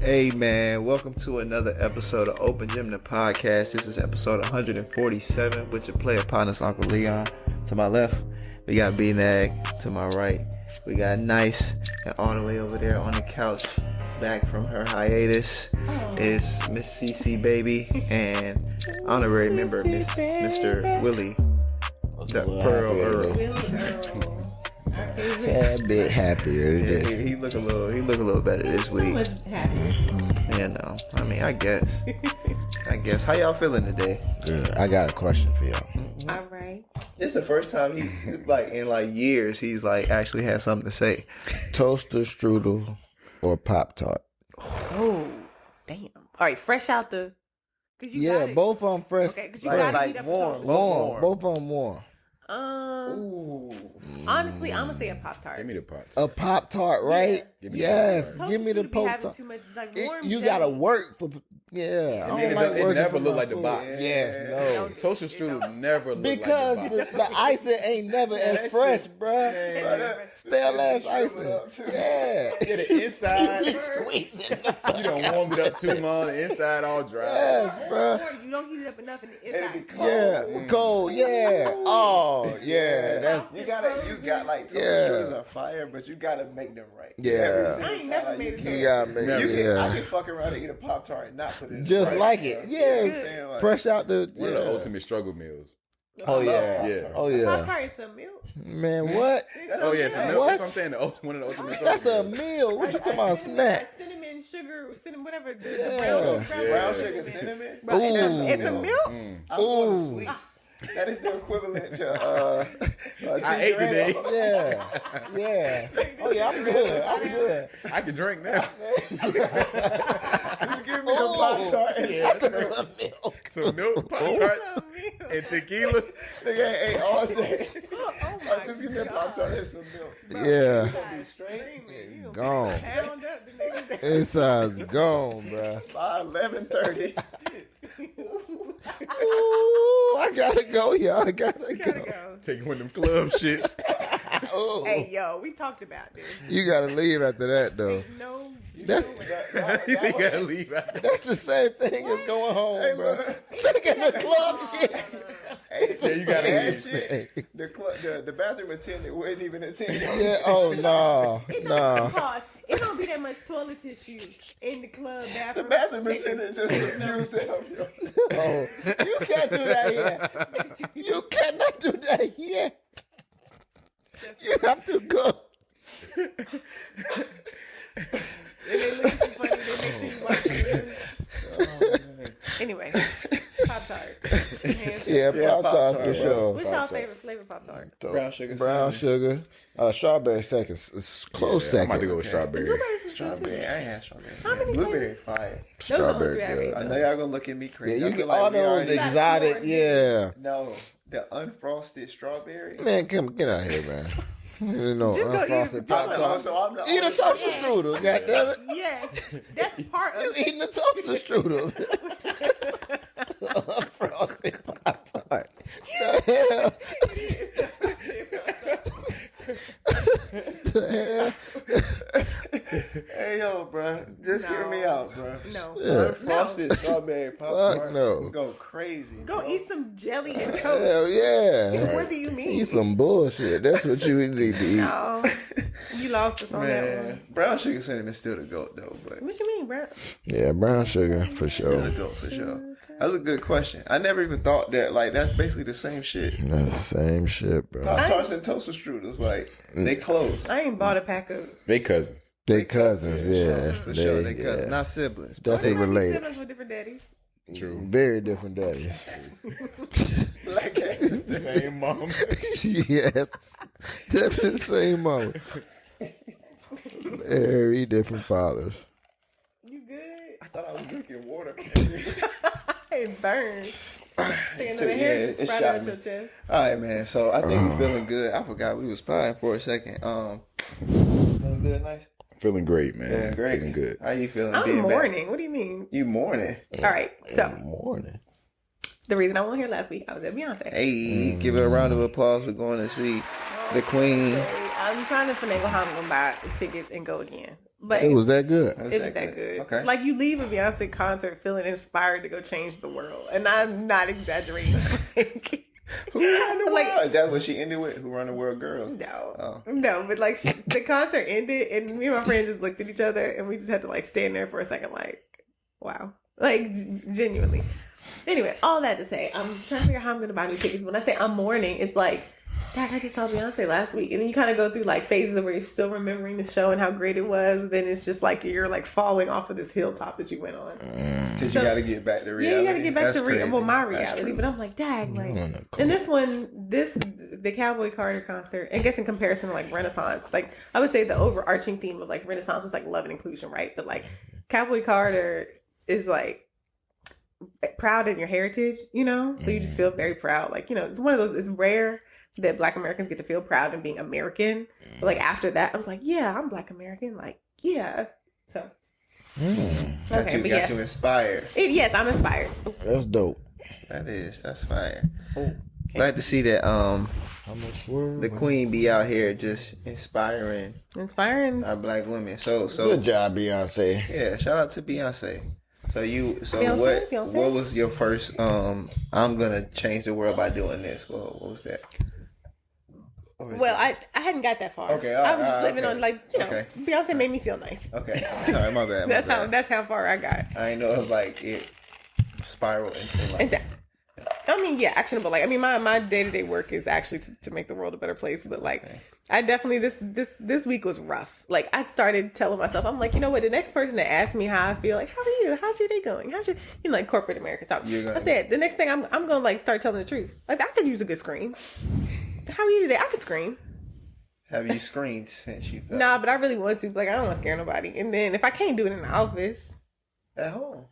Hey man, welcome to another episode of Open Gym the Podcast. This is episode 147 with your player partners, Uncle Leon. To my left, we got B-Nag. To my right, we got Nice. And all the way over there on the couch, back from her hiatus, is Miss CC Baby and honorary member Mr. Willie, the Pearl Earl. Tad bit happier today. Yeah, he look a little better this week. Yeah, no. I mean, I guess. How y'all feeling today? Good. I got a question for y'all. All right. It's the first time in years he's actually had something to say. Toaster strudel or Pop Tart? Oh, damn. All right, fresh out the. Both of them fresh. Okay, because you got to heat up warm. Both of them warm. Ooh. Honestly, I'm gonna say a Pop-Tart. Give me the Pop-Tart. A Pop Tart, right? Yeah. Yes. Toast Give me the shouldn't be Pop having Tart. too much, warm You jelly. gotta work for. Yeah, I don't like It working never for look my like the food. box. Yes, no. Toaster strudel never look Because like the box. the icing ain't never as fresh, bruh. Stale ass icing. Yeah. Yeah, the inside, Squeeze it. you done warmed it up too long, the inside all dry. Yes, bruh. Or you don't heat it up enough in the inside. Yeah, cold. Yeah. Oh, yeah. That's You got toast strudels on fire, but you gotta make them right. Yeah. Every I single ain't never time made it. you gotta make it. I Yeah. can fuck around and eat a Pop-Tart and not put it in Just the like fridge, it. you know what I'm Yeah. saying? Like, Fresh out the. One of the Yeah. ultimate struggle meals. Oh yeah. Yeah. Oh yeah. Pop-Tart is some milk. Man, what? Oh yeah, so What? that's what I'm saying. One of the ultimate That's a struggle meals. meal. What you talking about? Snack? Cinnamon, sugar, whatever. The Yeah. brown brown sugar cinnamon. Bro, Ooh. it's a milk. I'm going to Ooh. sleep. That is the equivalent to I ate today. Yeah. Yeah. Oh yeah, I'm good. I can drink now. Just give me a Pop-Tart and something. Milk. Some milk, Pop-Tarts, and tequila. Nigga ain't ate all day. Oh my Just give me a Pop-Tart and some milk. Yeah. Be straight. Gone. Pound up the niggas. Inside's gone, bruh. By 11:30. Ooh, I gotta go, y'all. I gotta Gotta go. go. Taking one of them club shits. Ooh. Hey, yo, we talked about this. You gotta leave after that, though. No. That's You gotta leave out. that's the same thing as going home, bro. Taking the club shit. Yeah, you gotta That leave. shit. The bathroom attendant wasn't even attending. Yeah. Oh no, no. Pause. It don't be that much toilet tissue in the club The bathroom. bathroom attendant just refused to help you. Oh, you can't do that here. You cannot do that here. You have to go. And they look at you funny. They make sure you watch it. Anyway, Pop-Tart. Yeah, Pop Tart Pop-Tart, for bro. sure. What's y'all favorite flavor Pop-Tart? Brown sugar. Brown cinnamon. sugar. Strawberry second. It's close I'm second. about to go with strawberry. Blueberries was good too. Strawberry. I ain't had strawberry. How many Blueberry fire. Those are the only Strawberry three I good. read, I though. know y'all gonna look at me Yeah, crazy. you I feel get like all we those already- exotic. Yeah. No, the unfrosted strawberry. Man, get out of here, man. You know, Just go eat unfrosted it. Pop Tart. So I'm the Eat a toaster strudel, goddammit. Yes, that's part of You eating a toaster strudel. Unfrosted Pop Tart. Hey yo, bro, just hear me out, bro. No. Unfrosted strawberry Pop Tart. no. Go crazy. Go bro. eat some jelly and toast. Hell yeah. What do you mean? Eat some bullshit. That's what you need to eat. Oh, you lost us on that one. Man, brown sugar cinnamon still the goat though, but What you mean, bro? Yeah, brown sugar for still the sure. goat for sure. That's a good question. I never even thought that that's basically the same shit. That's the same shit, bro. Pop Tarts and toaster strudels, they close. I ain't bought a pack of. They cousins. They cousins, yeah. For sure, they yeah. cousins, not siblings. Definitely They might be related. siblings with different daddies. True. Very different daddies. Black ass. Same mom. Yes. Definitely the same mama. Very different fathers. You good? I thought I was drinking water. It burns. Take another Yeah, hair it just sprout shot out me. your chest. All right, man. So I think we're feeling good. I forgot we was spying for a second. Feeling good, nice. Feeling great, man. Feeling great. Feeling good. How you feeling? I'm being back? mourning. What do you mean? You mourning? All right. So Morning. the reason I wasn't here last week, I was at Beyonce. Hey, give it a round of applause for going to see the Queen. I'm trying to finagle how I'm gonna buy tickets and go again. It was that good. It was that good. Okay. Like, you leave a Beyonce concert feeling inspired to go change the world. And I'm not exaggerating. Like, Who run the like- world? Is that what she ended with? Who run the world, girl? no. Oh. No, but like the concert ended and me and my friend just looked at each other and we just had to like stand there for a second like, wow. Like, genuinely. Anyway, all that to say, I'm trying to figure out how I'm going to buy new tickets. When I say I'm mourning, it's like, Dad, I just saw Beyonce last week. And then you kind of go through like phases of where you're still remembering the show and how great it was. Then it's just like you're like falling off of this hilltop that you went on. Because you got to get back to reality. Yeah, you got to get back That's to crazy. my That's reality. true. But I'm like, Dad, like, Cool. and this one, the Cowboy Carter concert, I guess in comparison to like Renaissance, like I would say the overarching theme of like Renaissance was like love and inclusion, right? But like Cowboy Carter is like proud in your heritage, you know? So you just feel very proud. Like, you know, it's one of those, it's rare that Black Americans get to feel proud in being American. But like after that, I was like, yeah, I'm Black American. Like, yeah. So, Got you inspired. yes, I'm inspired. That's dope. That's fire. Glad to see that How much word? the queen be out here just inspiring Inspiring. our Black women. So Good job, Beyonce. yeah, shout out to Beyonce. Beyonce? What was your first I'm gonna change the world by doing this? What was that? Well, I hadn't got that far. Okay, I was just living okay. on like, you know, Okay. Beyonce made me feel nice. Okay. Sorry, my bad. That's how far I got. I know it was like it spiraled into like And I mean, yeah, actionable. Like, I mean, my day-to-day work is actually to make the world a better place. But like, I definitely this week was rough. Like, I started telling myself, I'm like, you know what? The next person that asks me how I feel, like, how are you? How's your day going? How's your, you know, like corporate America talk. I said the next thing I'm gonna like start telling the truth. Like, I could use a good scream. How are you today? I could scream. have you screamed since you felt Nah, but I really want to. Like, I don't want to scare nobody. And then if I can't do it in the office, at home?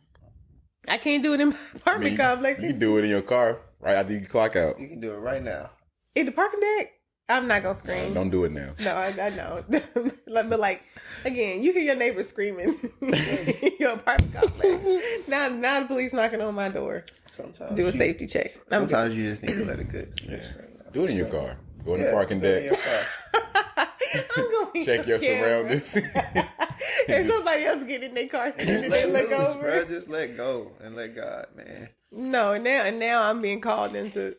I can't do it in my apartment complex. You can do it in your car right after you clock out. You can do it right now. In the parking deck, I'm not gonna scream. Don't do it now. No, I know. But like, again, you hear your neighbor screaming in your apartment complex. Now the police knocking on my door. Sometimes Do a safety check. I'm good. Sometimes you just need to let it good. Do it in your car. Go in the parking deck. I'm going Check your surroundings. And somebody else get in their car sitting and Just they let look loose, over. bro. Just let go and let God, man. No, now I'm being called into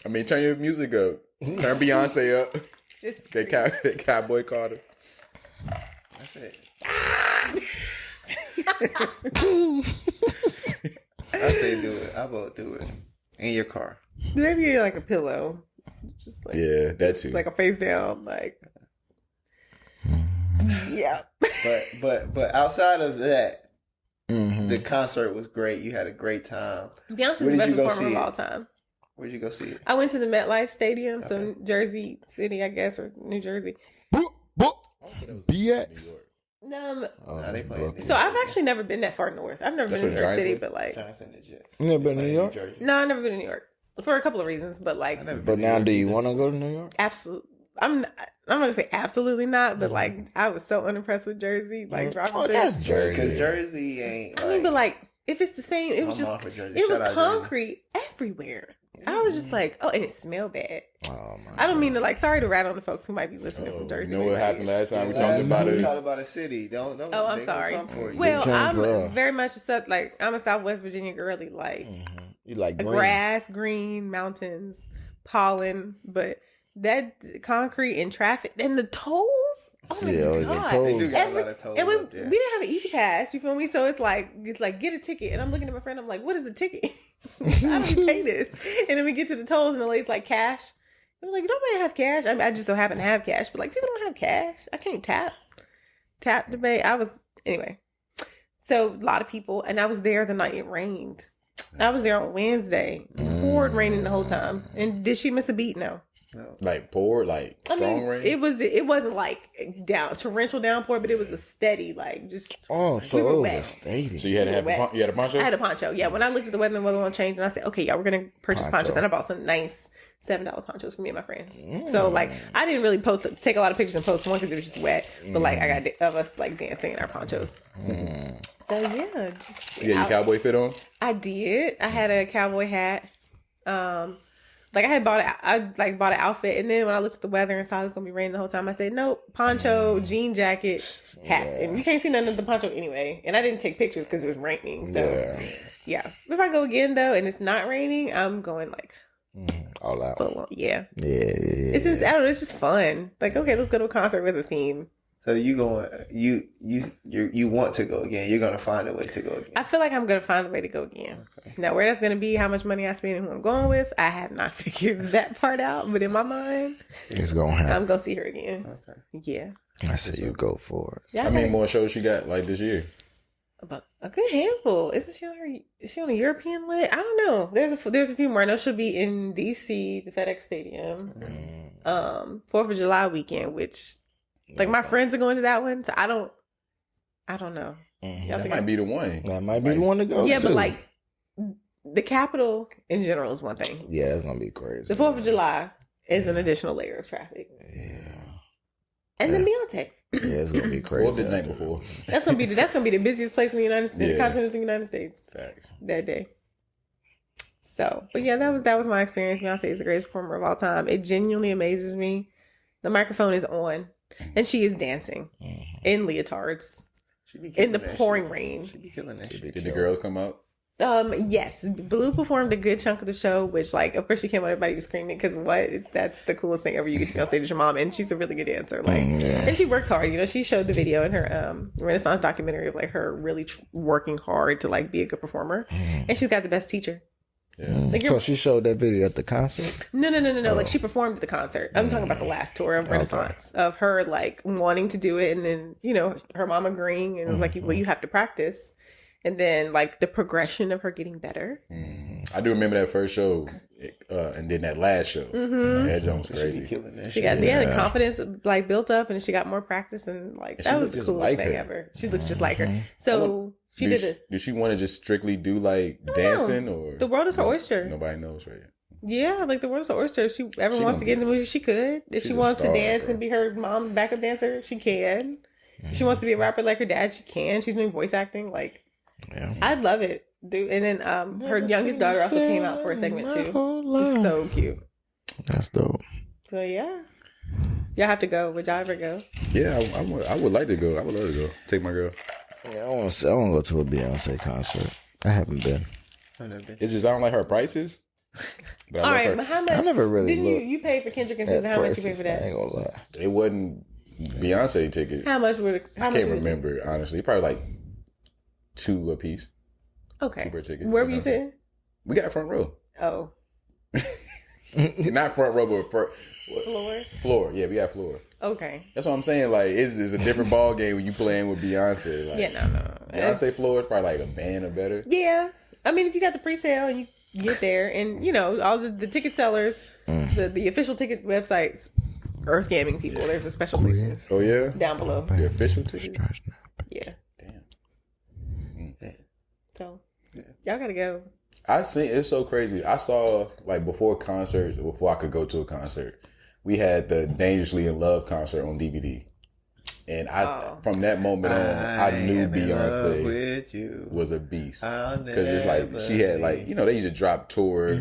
I mean, turn your music up. Turn Beyonce up. just That Cowboy Carter. That's it. I say do it. I vote do it. In your car. maybe like a pillow. Just like Yeah, that too. like a face down, like yeah. But outside of that, Mm-hmm. the concert was great. You had a great time. Beyonce's Where the did best you go performer see of it? all time. Where'd you go see it? I went to the MetLife Stadium, so Jersey City, I guess, or New Jersey. BX. Nah, they played. So I've actually never been that far north. I've never been to New what York Giants City, did? but like, Giants and the Jets. You never been to New York? Jersey. no, I've never been to New York for a couple of reasons. But like, But now, do you want to go to New York? absolutely, I'm not gonna say absolutely not, but like, I was so unimpressed with Jersey, like driving Oh, through. that's Because Jersey. Jersey ain't. I mean, but like, if it's the same, it was I'm just off of Jersey. it was Shout out concrete everywhere. I was just like, oh, and it smelled bad. Oh, my I don't mean to like, sorry to rat on the folks who might be listening from Jersey. You know what happened last time we Last talked about time we it? talked about a city. Don't. Oh, I'm they gonna sorry. come for you. Well, Big time for I'm us. very much I'm a Southwest Virginia girly, like You like green? grass, green, mountains, pollen, but that concrete and traffic and the tolls. Oh my Yeah, the god! tolls. They do got a lot of tolls and we up there. didn't have an easy pass. You feel me? So it's like get a ticket, and I'm looking at my friend. I'm like, what is the ticket? How do we pay this? And then we get to the tolls, and the lady's like, cash. I'm like, nobody have cash. I mean, I just don't happen to have cash, but like people don't have cash. I can't tap to pay. Anyway. So a lot of people, and I was there the night it rained. I was there on Wednesday. It poured raining the whole time. And did she miss a beat? No. Like pour, like I strong mean, rain. it wasn't like torrential downpour, but it was a steady, like just. Oh, we so were it was wet. a stadium. So you had to have Wet. you had a poncho. I had a poncho. Yeah, when I looked at the weather and the weather won't change, and I said, okay, yeah, we're gonna purchase Poncho. ponchos, and I bought some nice $7 ponchos for me and my friend. So like, I didn't really take a lot of pictures and post one because it was just wet, but like I got of us like dancing in our ponchos. So yeah, just You had your cowboy fit on. I did. I had a cowboy hat. Like I bought an outfit, and then when I looked at the weather and saw it was gonna be raining the whole time, I said nope, poncho, jean jacket, hat, and you can't see none of the poncho anyway. And I didn't take pictures because it was raining. So yeah, if I go again though and it's not raining, I'm going like all out. full on. Yeah. It's It's just, I don't know. It's just fun. Like okay, let's go to a concert with a theme. So you going? You want to go again? You're gonna find a way to go again. I feel like I'm gonna find a way to go again. Okay. Now, where that's gonna be, how much money I spend, and who I'm going with, I have not figured that part out. But in my mind, it's gonna happen. I'm gonna see her again. Okay. Yeah. I say you go for it. Yeah, How many more shows she got like this year? About a good handful. Is she on a European lit? I don't know. There's a few more. I know she'll be in DC, the FedEx Stadium, 4th of July weekend, which. Like my friends are going to that one, so I don't know. That might be the one. That might be the one to go. Yeah, to. but like the Capitol in general is one thing. Yeah, that's gonna be crazy. The 4th of July is an additional layer of traffic. Yeah, and then Beyonce. Yeah, it's gonna be crazy. What was the night before? That's gonna be the busiest place in the United States, the continent of the United States. Facts. That day. So, but yeah, that was my experience. Beyonce is the greatest performer of all time. It genuinely amazes me. The microphone is on. And she is dancing in leotards in the pouring rain. She be killing that. Did the girls come out? Yes, Blue performed a good chunk of the show, which like, of course she came out, everybody was screaming because that's the coolest thing ever. You get to be on stage with your mom, and she's a really good dancer. Like, and she works hard. You know, she showed the video in her Renaissance documentary of like her really working hard to like be a good performer, and she's got the best teacher. Yeah. Like so she showed that video at the concert? No. Oh. Like she performed at the concert. I'm talking about the last tour of Renaissance of her like wanting to do it, and then her mom agreeing and like, well, you have to practice, and then like the progression of her getting better. I do remember that first show, and then that last show. That joint was crazy. She got the confidence like built up, and she got more practice, and like that was the coolest thing ever. She looks just like her. So. Did she want to just strictly do like dancing or the world is her oyster? Nobody knows, right? Yeah, like the world is her oyster. If she ever wants to get in the music, she could. If she wants to dance and be her mom's backup dancer, she can. If she wants to be a rapper like her dad, she can. She's doing voice acting. Like, I'd love it, dude. And then her youngest daughter also came out for a segment too. It's so cute. That's dope. So yeah, y'all have to go. Would y'all ever go? Yeah, I would like to go. I would love to go. Take my girl. Yeah, I want to go to a Beyonce concert. I haven't been. It's just I don't like her prices. All right, but how much? I never really looked. You paid for Kendrick and SZA. How much you paid for that? I ain't gonna lie. It wasn't Beyonce tickets. How much were I can't remember honestly. Probably like $2 a piece. Okay. 2 per ticket. Where were you sitting? We got front row. Oh. Not front row, but floor. Yeah, we got floor. Okay. That's what I'm saying. Like, it's a different ball game when you playing with Beyonce. Like, yeah, no. Beyonce floor is probably like a band or better. Yeah. I mean, if you got the pre-sale and you get there, and all the ticket sellers, the official ticket websites are scamming people. There's a special place. Oh yeah. Down below. The official ticket. Yeah. Damn. So, y'all gotta go. It's so crazy. I saw like before I could go to a concert, we had the Dangerously in Love concert on DVD. And from that moment on, I knew Beyonce was a beast. Because it's like, she had like, they used to drop tour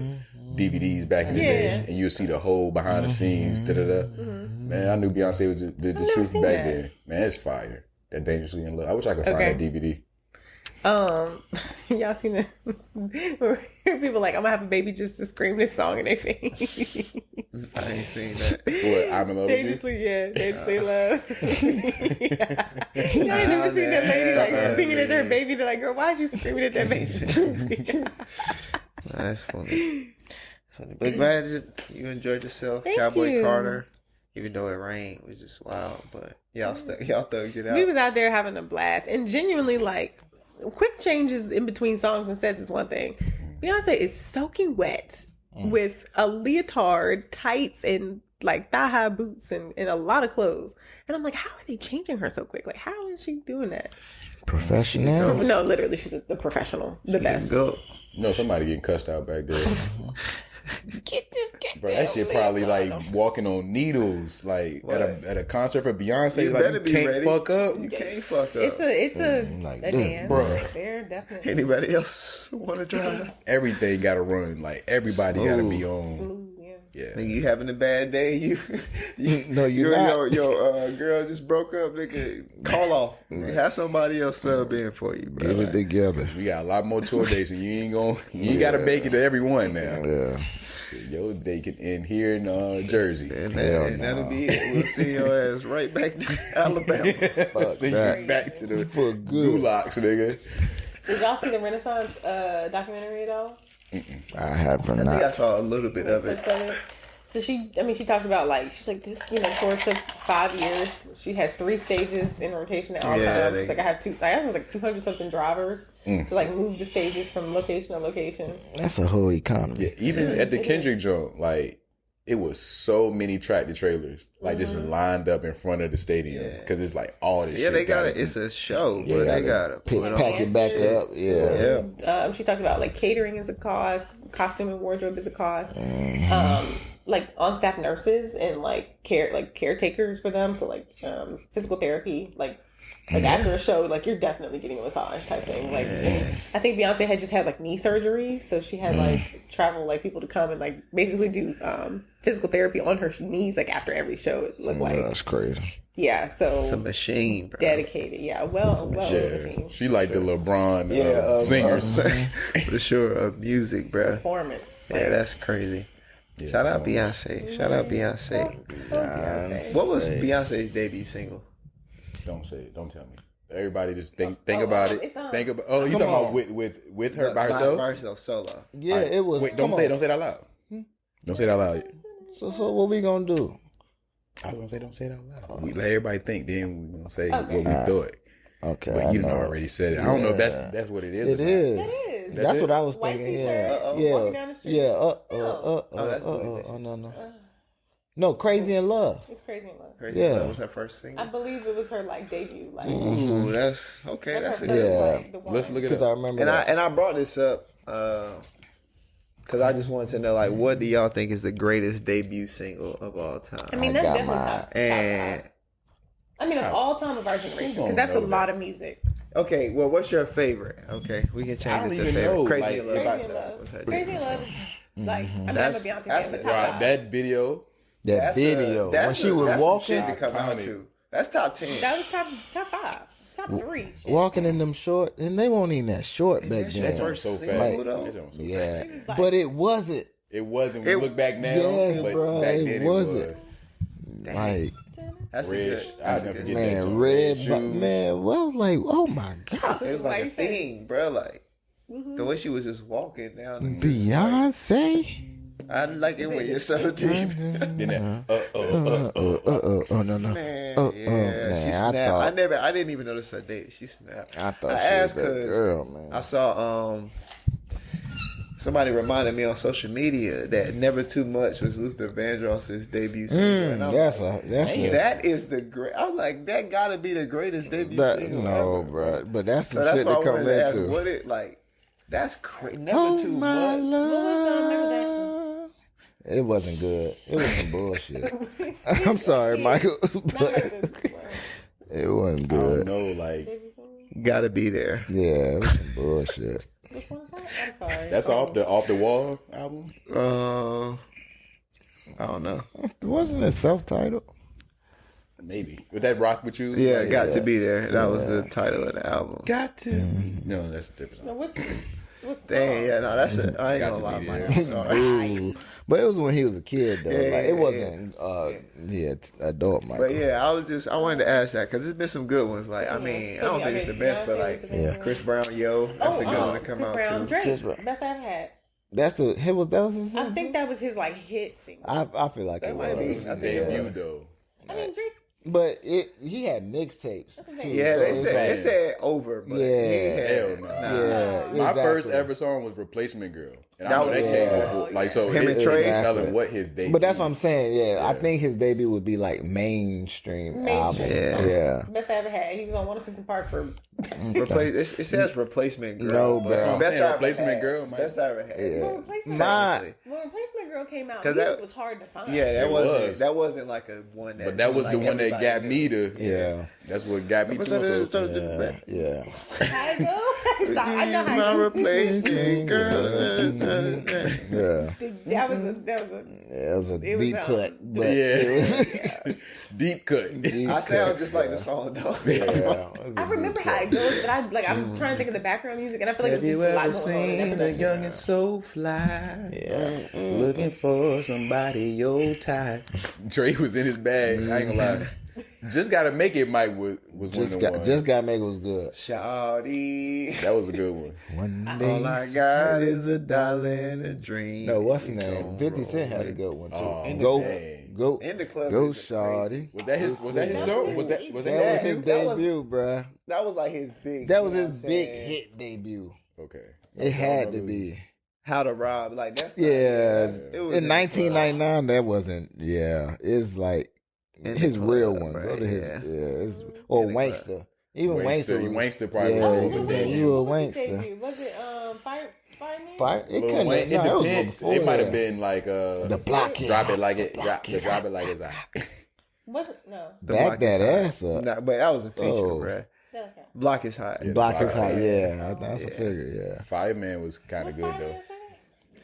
DVDs back in the day. And you would see the whole behind the scenes, Man, I knew Beyonce was the truth back then. Man, it's fire. That Dangerously in Love. I wish I could find that DVD. Y'all seen that? People like, I'm gonna have a baby just to scream this song in their face. I ain't seen that. What, I'm in love with you? Dangerously in Love. Y'all ain't never seen that lady like singing at her baby. They're like, girl, why'd you screaming at that baby? That's funny. But glad you enjoyed yourself. Thank Cowboy you. Carter. Even though it rained, it was just wild. But y'all thugged it out. We was out there having a blast, and genuinely like quick changes in between songs and sets is one thing. Beyonce is soaking wet with a leotard, tights, and like thigh-high boots and a lot of clothes. And I'm like, how are they changing her so quick? Like, how is she doing that? Professional? No, literally, she's the professional, the best. Go. Somebody getting cussed out back there. Get this Bro, that shit probably like walking on needles, like at a concert for Beyonce. You like better you be can't ready. fuck up. You can't fuck up. It's a like, dance. bro. They're definitely Anybody else want to drive? Everything got to run. Like everybody got to be on. smooth. Yeah. Nigga, you having a bad day? No, you're not. Your girl just broke up. Nigga, call off. Have somebody else sub in for you, bro. Get it together. We got a lot more tour dates, and you ain't got to make it to every one now. Yeah. Your day can end here in Jersey. And that'll be it. We'll see your ass right back to Alabama. See that. you back to the For good. gulags, nigga. Did y'all see the Renaissance documentary at all? I have I think I not. saw a little bit of it. So she talked about like, she's like, this, tour took 5 years. She has 3 stages in rotation at all times. It's like I have I think it was like 200 something drivers to like move the stages from location to location. That's a whole economy. Yeah, even at the Kendrick joint, like it was so many tractor trailers, like just lined up in front of the stadium because it's like all this. Yeah, shit they got it. It's a show, but they got to pack it back up. Yeah. Yeah. She talked about like catering is a cost, costume and wardrobe is a cost, like on staff nurses and like caretakers for them. So like physical therapy, like after a show, like you're definitely getting a massage type thing. Like and I think Beyonce had just had like knee surgery, so she had like travel like people to come and like basically do physical therapy on her knees like after every show. It looked like That's crazy. yeah, so It's a machine, bro. dedicated. Yeah, well, machine. She like the LeBron singers. For sure, of music, bro. Performance. Yeah, that's crazy. Yeah, Shout out Beyonce. Shout out Beyonce. What was Beyonce's debut single? Don't say it. Don't tell me. Everybody just think about it. it's on. Think about. Oh, you talking about with her by herself? By herself, solo. Yeah, it was. Wait, don't say it. Don't say it out loud. Don't say it out loud. So what we gonna do? I was gonna say don't say it out loud. We let everybody think. Then we gonna say what we thought. Okay, But you already said it. I don't know if that's what it is. It or not. is. It is. That's what I was White thinking. t-shirt. Yeah, Walking down the street. yeah. that's what it is. No. No, Crazy in Love. It's Crazy in Love. Crazy. Yeah. That was her first single. I believe it was her like debut. Like Ooh, that's okay. That's a her good. first, Yeah. like, the one. Let's look at Because it. I remember And that. I brought this up because I just wanted to know, like, what do y'all think is the greatest debut single of all time? I mean, that's got definitely mine. top And 5. I mean, of all time of our generation, gonna because that's a know lot that? of music. okay, well, what's your favorite? Okay, we can I change don't it to even favorite. know, Crazy like, in Love. if Crazy in Love. What's her Crazy debut in Love. song? Like, I mean, I'm a That's- Beyonce that's fan, a- but top Right, 5. that video. that That's video when she was that's some walking, shit to come out Iconic. to. That's top 10. That was top 5, top 3. Shit. walking in them short, and they weren't even that short back That's your then. first So single, fast. though. That joint was so Yeah, like- but it wasn't. It wasn't. We look back now, Yes, but bro, back it then wasn't. it was. Like That's a Red. good. I'll That's a never good. forget that. man, song. red, shoes. man. Well, I was like, oh my god, It was like a Like, thing, bro. Like the way she was just walking down. Beyonce. I like it when you're so deep. Then that. Oh no. Man, yeah, man, she I snapped. thought- I didn't even notice her date. She snapped. I thought I she was asked that 'cause girl, man. I saw somebody reminded me on social media that Never Too Much was Luther Vandross's debut single. And I'm That's like, a that is the great. I'm like, that gotta be the greatest debut that, single. no, ever. bro. But that's some So that's shit why to I come wanted to ask, into. what it like. That's crazy. Never Oh Too my Much. love. It wasn't good. It was some bullshit. I'm sorry, Michael, but it wasn't I don't good. know, like Gotta be there. Yeah, it was some bullshit. Which one is that? I'm sorry. that's off the wall album. I don't know. Wasn't it self-titled? Maybe would that rock with you? Yeah, Like, Got to Be There. That was the title of the album. got to. No, that's a different No, song. what's Dang, yeah, no, that's it. I ain't Got gonna to lie, Be Mike. There. I'm sorry. Ooh. But it was when he was a kid, though. Yeah, like, yeah, it wasn't, adult Michael. But yeah, I wanted to ask that because there's been some good ones. Like, I mean, I don't think it's the best, but like Chris Brown, Yo, that's a good one to come Chris out Brown, to. Drake, Chris Brown. best I've had. That was his I song? think that was his like hit single. I feel like That it might be. was. I think Debut though. I mean, Drake. But he had mixtapes. too, Yeah, so they it's said like- it said over, but Yeah. he had, Hell no. Yeah, My exactly. first ever song was Replacement Girl, and I That know was- that came before. Like so, Him and it, Trey. you can tell him Exactly. what his debut. But that's what I'm saying. Yeah, I think his debut would be like mainstream album. Mainstream. Yeah. Best I ever had. He was on 106 in Park for It says replacement girl. No, but bro. Best I ever Replacement had. girl, man. Best I ever had. Yeah. Well, replacement, when replacement girl came out, 'Cause music that- was hard to find. Yeah, It was. that wasn't like a one that. But that was like the one that got everybody me knew. to. Yeah. That's what got me to. So, Yeah. I know. I know My how to replacement girl. Yeah. That was a It was a It was, deep cut. But yeah. Deep cut. deep I sound cut, just like the song though. Yeah. It was a I remember deep how cut. it goes, but I'm trying to think of the background music, and I feel like Have it's you just a lot ever going on in seen that a production. young and so fly? Yeah. Looking for somebody your type. Trey was in his bag. I ain't gonna lie. Just Gotta Make It, Mike was one of the ones. Just gotta make it was good. Shawty. That was a good one. One day. All I got is a dollar and a dream. No, what's his name? 50 Cent had a good one too. Oh, Go, dang. go, In the club go, is shawty. Was that his joke? Was that That was his that was- debut, bruh. That was like his big. That was you know his what I'm big saying? hit debut. Okay. It had to be. How to Rob. Like that's not, Yeah. it was In 1999, that wasn't. Yeah, it's like In the his club, real one. right, Go to his. yeah. It's, or In the Wankster. Even Wankster. Wankster probably Yeah, was Who over was there. it? you a Who was his Wankster. debut? Was it Fire Man? Fire. It Lil couldn't. Wayne, No, it was depends. before It might have that. been like The block is Drop hot. It Like It. The Drop block is It hot. Like It's Hot. Was it? No. The Back Block that is ass hot. up. Nah, but that was a feature, Oh. bruh. Okay. Block is hot. Yeah. Block is Block hot. is Yeah, that's a figure. Yeah. Fireman was kind Was of good Fire though. Man second?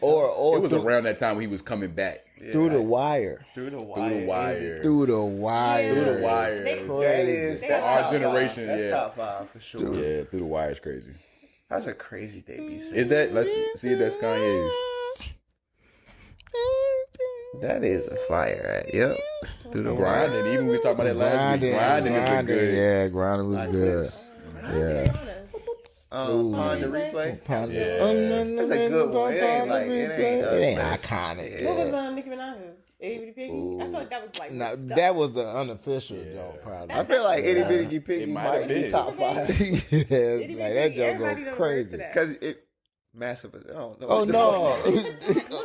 Or It was through, around that time when he was coming back. through the wire. Through the Through wire. the wire. Through the wire. Through the wire. That is that's Our top generation, Five. That's yeah. top 5 for sure. Yeah, Through the Wire is crazy. That's a crazy debut. Is that? Let's see if that's Kanye's. That is a fire at. Yep. Through the wire. Grinding. Even we was talking about that last week. Grinding is a good. Yeah, grinding was good. Yeah. On the replay. Yeah. That's a good one. It ain't like it ain't iconic. What was Nicki Minaj's? Itty Bitty Piggy? I feel like that was like. Now, stuff. that was the unofficial joke, probably. I feel like Itty Bitty Piggy It might might have be been. top 5 yeah, Itty Bitty like that Piggy, joke everybody go know the words to crazy. that. because it massive. I don't know. Oh what the no, fuck. No.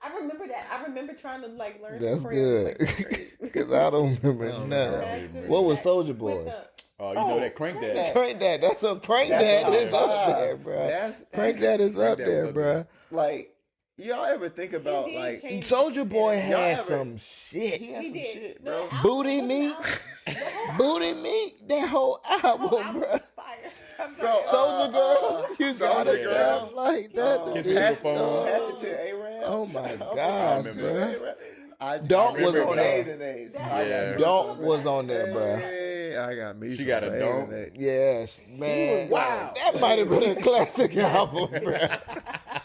I remember that. I remember trying to like learn. that's some good. choreography. Because I don't remember nothing. What was Soulja Boy's? Oh, you know that Crank That. Crank that. That's a crank That's that top is up five. there, bro. That's Crank that is up That was there, up bro. like y'all ever think about He did like change- Soulja Boy Y'all had ever- some shit. he had He some did. shit, No, bro. the album Booty was meat, out. booty meat. That whole album, bro. Fire. I'm Bro, sorry. Soulja Girl, you gotta Soulja rap Girl. like that. Kiss to Me this on the phone. Pass dog. it to A-Rap. Oh my Pass gosh, it to bro. A-Rap. I Don't was remember on there. Bathing Apes. Yeah. Don't was on there, bro. Hey, I got me. She some got a Bathing don't? Apes. Yes, man. wild. That might have been a classic album, bro.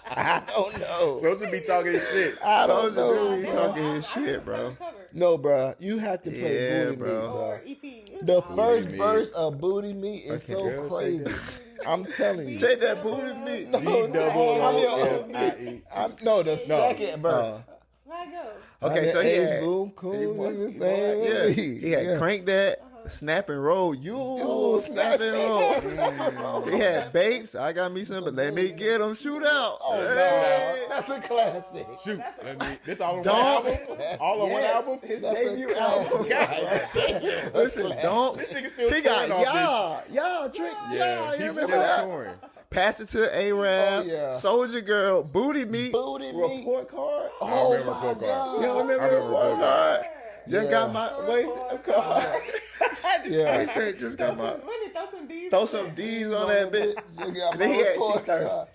I don't know. Supposed to be talking his shit. I don't Soulja know. Boy, he talking his shit, bro. No, bro. You have to play Yeah, Booty bro. Meat, bro. Or EP. The first Meat. verse of Booty Meat is Okay, so girl, say crazy. I'm telling you. Take that booty meat. No, D-double-O-F-I-E. no, the second, bro. Let go. Okay, so he had, Boom, cool, is his name. yeah, he had Crank That, Snap and Roll. You snap and roll. He had Babes. I got me some, but let me get them. Shoot out. Hey. That's a classic. Shoot. This all on one Don't. album? All on one album? His That's a debut classic. album. Listen, don't. This nigga still He got touring off y'all drink. Yeah, Y'all, you he's remember still that? touring. Pass it to A-Rap, Oh, yeah. Soldier Girl, Booty Meat, Booty Meat. Report Card. I remember Report Card. You don't remember I remember Report Report Card? Card. Just Yeah. got my waist card. Yeah. He said just got my Throw some D's. throw some D's on that bitch. You got Then he my had she report thirsty. card.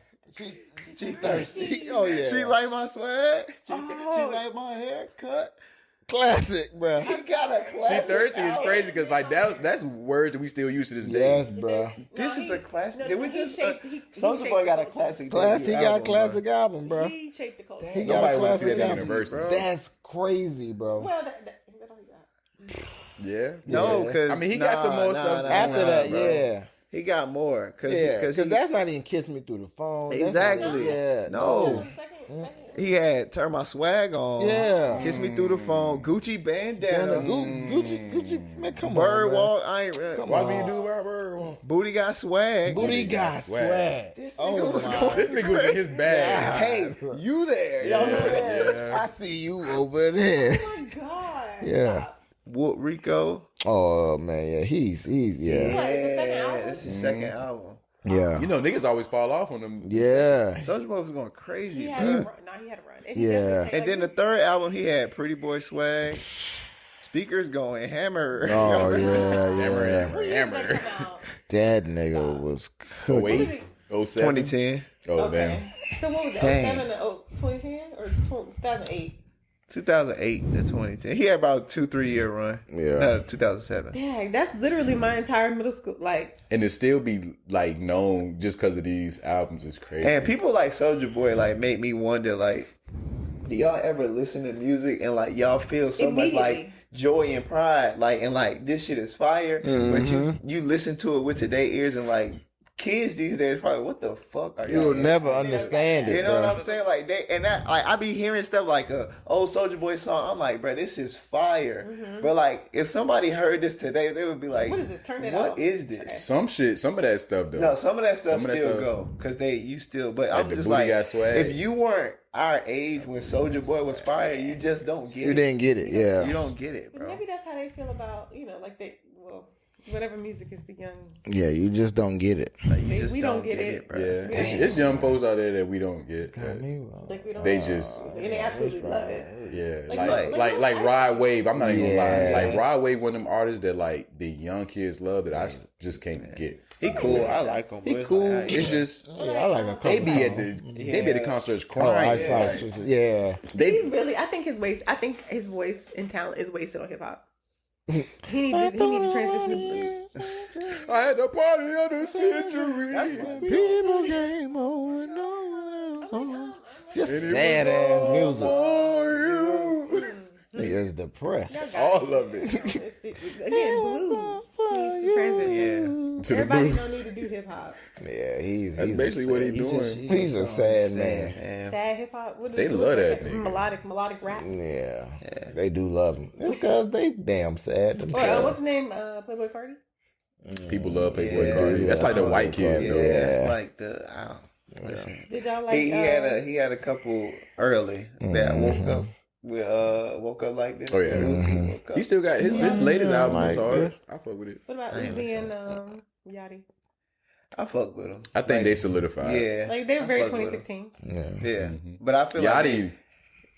She thirsty. Oh, yeah. She like my swag. She like my haircut. Classic, bro. He got a She classic. thirsty is album. crazy because like that's words that we still use to this day. Yes, bro. This is a classic. No, Did we he just? shaped- he Soulja shaped Boy got a the classic. Classic. He debut got a album, classic album, bro. He shaped the culture. He got Nobody a wants to see classic that in album. Universal. That's crazy, bro. Well, that all he got. Yeah. No, Yeah. because I mean, he got some more stuff After that, bro. yeah. He got more because Yeah, because because that's not even Kiss Me Through the Phone. That's Exactly. not- yeah. No. Second. he had Turn My Swag On. Yeah. Kiss Me Through the Phone. Gucci Bandana. Gucci, man, come on. Bird man. Walk. I ain't. Why would you do Robert? Booty got swag. Booty got swag. This Oh, nigga was my. going. This nigga was in his bag. Hey, you there? Y'all know that? I see you over there. Oh my God. Yeah. Wood Rico. Oh man, yeah, he's What, it's the second album? It's his second album. yeah. You know, niggas always fall off on them. Yeah. Soulja Boy was going He crazy, had bro. a run. No, he had a run. And Yeah. And then the third album, he had Pretty Boy Swag. Speakers going hammer. Oh yeah, Hammer, yeah. hammer, hammer. That nigga was Oh, cooking. wait. 07? 2010, Oh, Okay. damn. So what was it? Dang. 07 to 2010 or 2008? 2008 to 2010. He had about 2-3 year run. Yeah. 2007. Dang, that's literally my entire middle school. Like, And to still be like known just because of these albums is crazy. And people like Soulja Boy like make me wonder, like, do y'all ever listen to music and like y'all feel so much like joy and pride, like, and like this shit is fire, but you listen to it with today's ears and like kids these days probably, what the fuck are y'all? You'll never understand it, You know bro. what I'm saying? Like they and that, like I be hearing stuff like a old Soulja Boy song. I'm like, bro, this is fire. But like, if somebody heard this today, they would be like, what is this? Turn it What off. is this? some of that stuff though. No, some of that stuff Some of that still stuff- go because you still. But Like I'm the just booty like, got swag. if you weren't our age when Soulja Boy was fire, you just don't get You it. didn't get it, yeah. You don't get it, But bro. maybe that's how they feel about, like whatever music is the young. Yeah, you just don't get it. Like, you just we don't don't get get it. it, bro. Yeah, it's young folks out there that we don't get. that Like we don't. They just and they absolutely love it. yeah, Like Rod Wave. I'm not even gonna lie. Yeah. Like Rod Wave, one of them artists that like the young kids love that I just can't get. He cool. I like him. He but it's cool. like, It's just Yeah, I like a couple. they be at the concerts Oh, crying. Ice Spice. Yeah. He's really. I think his voice and talent is wasted on hip hop. He needs to transition to blues. I had the party of the century. People came over, no one else. Just And it sad was ass all music. for you. Niggas depressed. All of it. Again, blues. He needs to transition. To the Everybody blues. don't need to do hip hop. Yeah, he's That's basically what he's doing. He's a sad man. Sad hip hop. What is They it? love that nigga. Melodic rap. Yeah, they do love him. It's because they damn sad Or, themselves. what's his name? Playboy Cardi. People love Playboy Yeah. Cardi. That's like the white kids Yeah, though. that's like the. I don't listen. Did y'all like? He had a couple early that woke up like this. Oh, yeah. Uzi woke up. He still got his latest album was Like hard. I fuck with it. What about I ain't Uzi and listen. Yachty? I fuck with him. I think they solidified. Yeah, Like they were I very fuck with him. 2016. Yeah, but I feel like Yachty,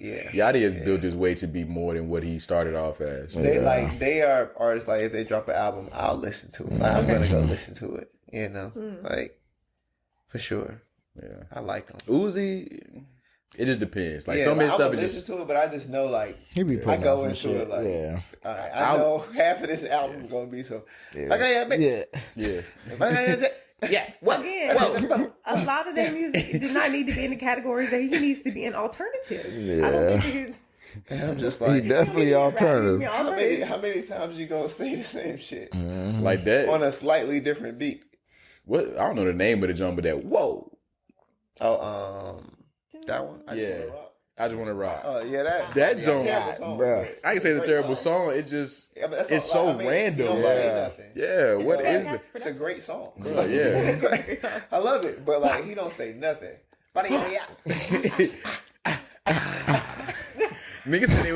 Yachty has built his way to be more than what he started off as. they are artists. Like if they drop an album, I'll listen to it. Like, I'm gonna go listen to it. You know, like for sure. Yeah, I like them. Uzi. It just depends. Like Yeah, so many like, I stuff would is listen just to it, but I just know like He be I putting go out into some it shit. like, Yeah. all right, I know half of this album is gonna be so. Like, Yeah. yeah. Again, a lot of their music do not need to be in the categories that he needs to be in alternative. I don't think he's. And I'm just He like, definitely alternative. how many times you gonna say the same shit Like that. on a slightly different beat? What I don't know the name of the jump, but that whoa. Oh, that one. I just want to rock. Oh yeah, that Joint, terrible song. bro. I can say it's a terrible song. It just Yeah, but that's it's all- so I mean, random. you don't say nothing. Yeah, what is it? It's a great song. Yeah. I love it, but like he don't say nothing. But Niggas said he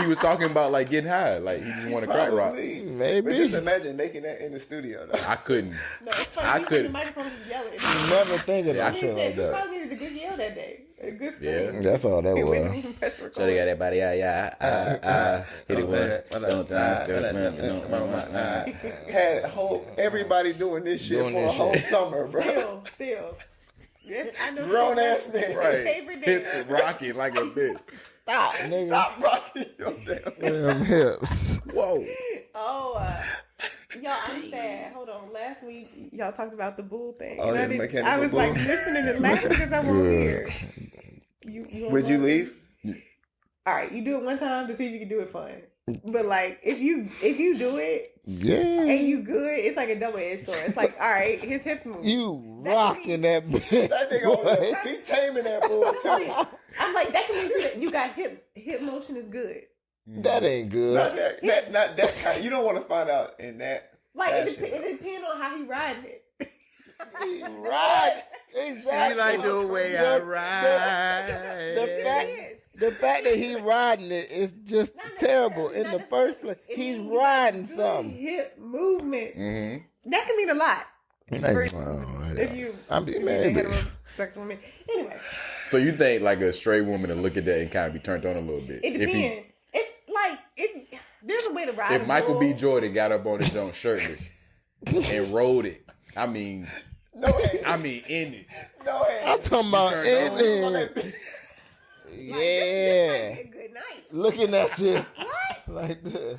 was talking about like getting high. Like he just want to crack rock. Maybe. But just imagine making that in the studio. Though. I couldn't. No, it's funny. I He could- The microphone was yelling. You never think of Yeah, I that He shit said like he that. probably needed a good yell that day. A good Yeah. sing. That's all that He went was. and pressed record. So they got that body, yeah. Hit it once, don't Had everybody doing this shit Doing for a this whole shit. summer, bro. Still. Yes, I know. Grown ass man. Right. Favorite Hips dance. rocking like a bitch. Stop, Nigga. stop rocking your damn. Them hips. Whoa. Oh, y'all, I'm sad. Hold on. Last week, y'all talked about the bull thing. Oh, And yeah, I mechanical was bull. like listening and laughing because I won't hear. Would you leave? All right, you do it one time to see if you can do it fun. But like, if you do it Yeah. and you good, it's like a double edged sword. It's like, all right, his hips move. You rocking that bitch. That nigga, over he taming that bull too. I'm like, that can mean too that you got hip motion is good. That ain't good. Not that kind. You don't want to find out in that. Like fashion. it depends on how he riding it. Right. She like the way I ride. The fact, The fact that he's riding it is just terrible in the first place. He's riding something. Hip movement. Mm-hmm. That can mean a lot. If you, maybe. Heterosexual woman. Anyway. So you think like a straight woman to look at that and kind of be turned on a little bit? It depends. If there's a way to ride. If Michael B. Jordan got up on his own shirtless and rode it, I mean, No hands. I mean, in it. No hands. I'm talking about in. Yeah. Like, good night. Looking at shit What? like that.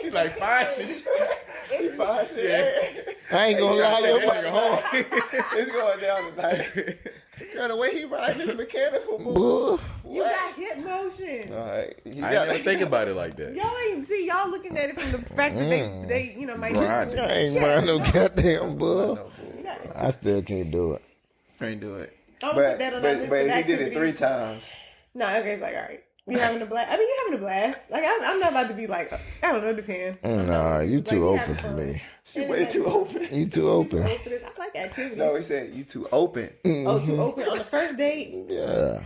She like fine shit. She fine shit. I ain't gonna lie, Take yo. that nigga home. It's going down tonight. Girl, the way he riding his mechanical move. Bull. You got hip motion. All right. I didn't even think about it like that. Y'all looking at it from the fact that they might Grinding. I ain't riding no goddamn bull. No, bull. I still can't do it. Can't do it. I'm But put that on that list of he did it activities. 3 times. No, okay, it's like, all right. You having a blast? I mean, you having a blast. Like, I'm not about to be like, I don't know, it depends. Nah, you too you open having for fun. me. She way too open. You too open. I like activities. No, he said you too open. Oh, too open on the first date? Yeah.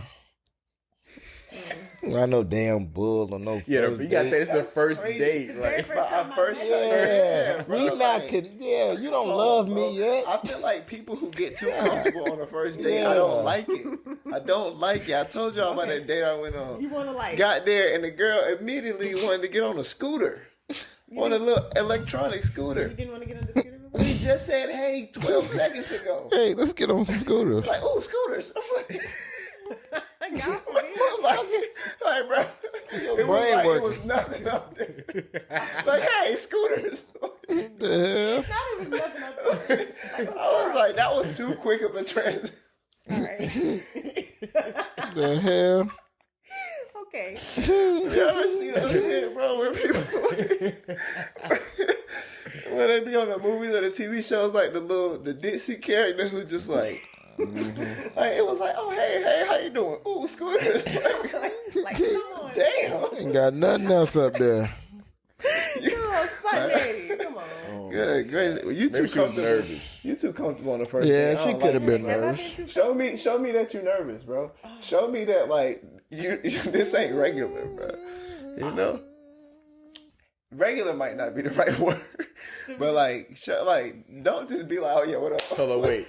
I know damn bull or no. Yeah, first you got to date. say it's the first crazy. date. Like, First Yeah, bro, we not. like, Yeah, you don't love me yet. I feel like people who get too comfortable on the first date, I don't like it. I don't like it. I told y'all about that date I went on. You want to like... Got there and the girl immediately wanted to get on a scooter. On a little electronic scooter. You didn't want to get on the scooter? We just said, hey, 12 seconds ago. Hey, let's get on some scooters. Like, oh, scooters. I'm like, like, bro, it was nothing up there. Like, hey, scooters. The hell? Not even nothing up there. I was like, that was too quick of a transition. All right. The hell? Okay. You ever see that shit, bro? When people, when they be on the movies or the TV shows, like the ditzy character who just like, like it was like, oh hey, how you doing? Ooh, scooters. Like, come on. Damn. Ain't got nothing else up there. Oh, spot daddy. Come on. Good, great. You too maybe she was comfortable. nervous. You too comfortable on the first Yeah, date. I she don't could have like been it. Have I nervous. been too Show me that you nervous, bro. Show me that like you this ain't regular, bro. You know, regular might not be the right word, but like, don't just be like, oh yeah, what up? Hold on, wait.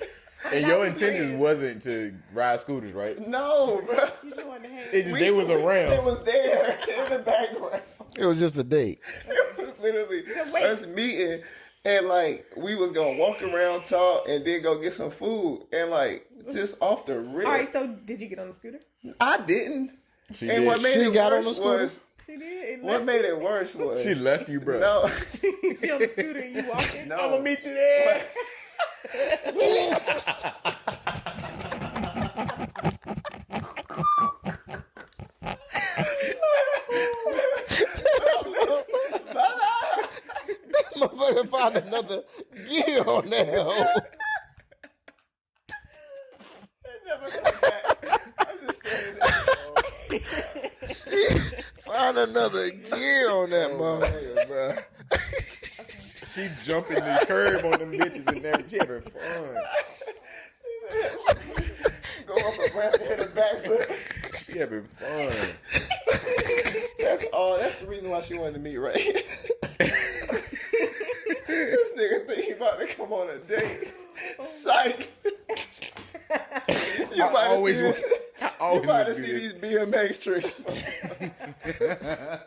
And your intentions wasn't to ride scooters, right? No, bro. You just wanted to hang. It's just they was around. It was there in the background. It was just a date. It was literally wait. us meeting, and like we was gonna walk around, talk, and then go get some food, and like just off the rip. All right, so did you get on the scooter? I didn't. She And did. what made She it got on worse the scooter? was She did. what made it worse was She left you, bro. no, She on the scooter and you walking? no. I'm gonna meet you there. Motherfucker found another gear on that hoe. It never come back. I just stayed there. Found another gear on that motherfucker, bro. She jumping the curb on them bitches and everything. She having fun. Go up a ramp and hit a backflip. She having fun. That's all. That's the reason why she wanted to meet Ray. This nigga think he about to come on a date. Psych. You about to see this. You about to see these BMX tricks.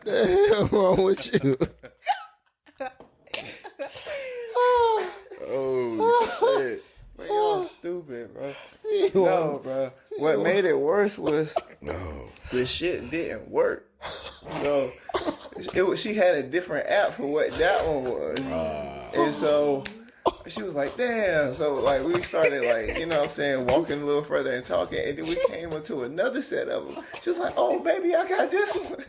The hell wrong with you? Oh, shit. Man, y'all stupid, bro. No, bro. What made it worse was the shit didn't work. So she had a different app for what that one was. And so she was like, damn. So like we started like, you know what I'm saying, walking a little further and talking. And then we came into another set of them. She was like, oh, baby, I got this one.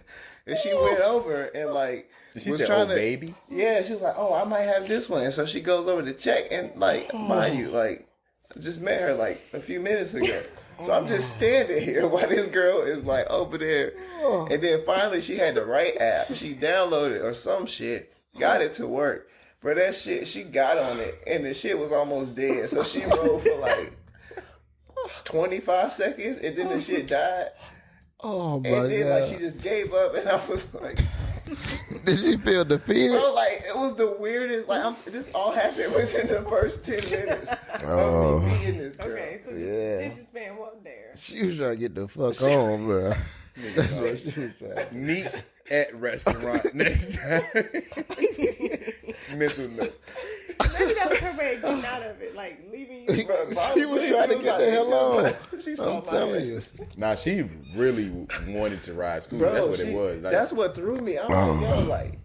And she went over and like, Did she was say, trying oh, to, baby? yeah, she was like, oh, I might have this one. And so she goes over to check and like, mind you, like, I just met her like a few minutes ago. So I'm just standing here while this girl is like over there. And then finally she had the right app. She downloaded or some shit, got it to work. But that shit, she got on it and the shit was almost dead. So she rode for like 25 seconds and then the shit died. Oh my And then god! like she just gave up, and I was like, Did she feel defeated? bro, like it was the weirdest. Like this all happened within the first 10 minutes Oh. of me meeting this girl. Okay, so just Yeah. attention span wasn't there. She was trying to get the fuck on, bro. That's what she was trying. Meet at restaurant next time. Mental note. Maybe that was her way of getting out of it, like leaving you. Bro, She was trying to get the hell on. She saw I'm my telling you. ass. Nah, she really wanted to ride scooter. Bro, That's what it was. Like, that's what threw me. I'm like, yo, like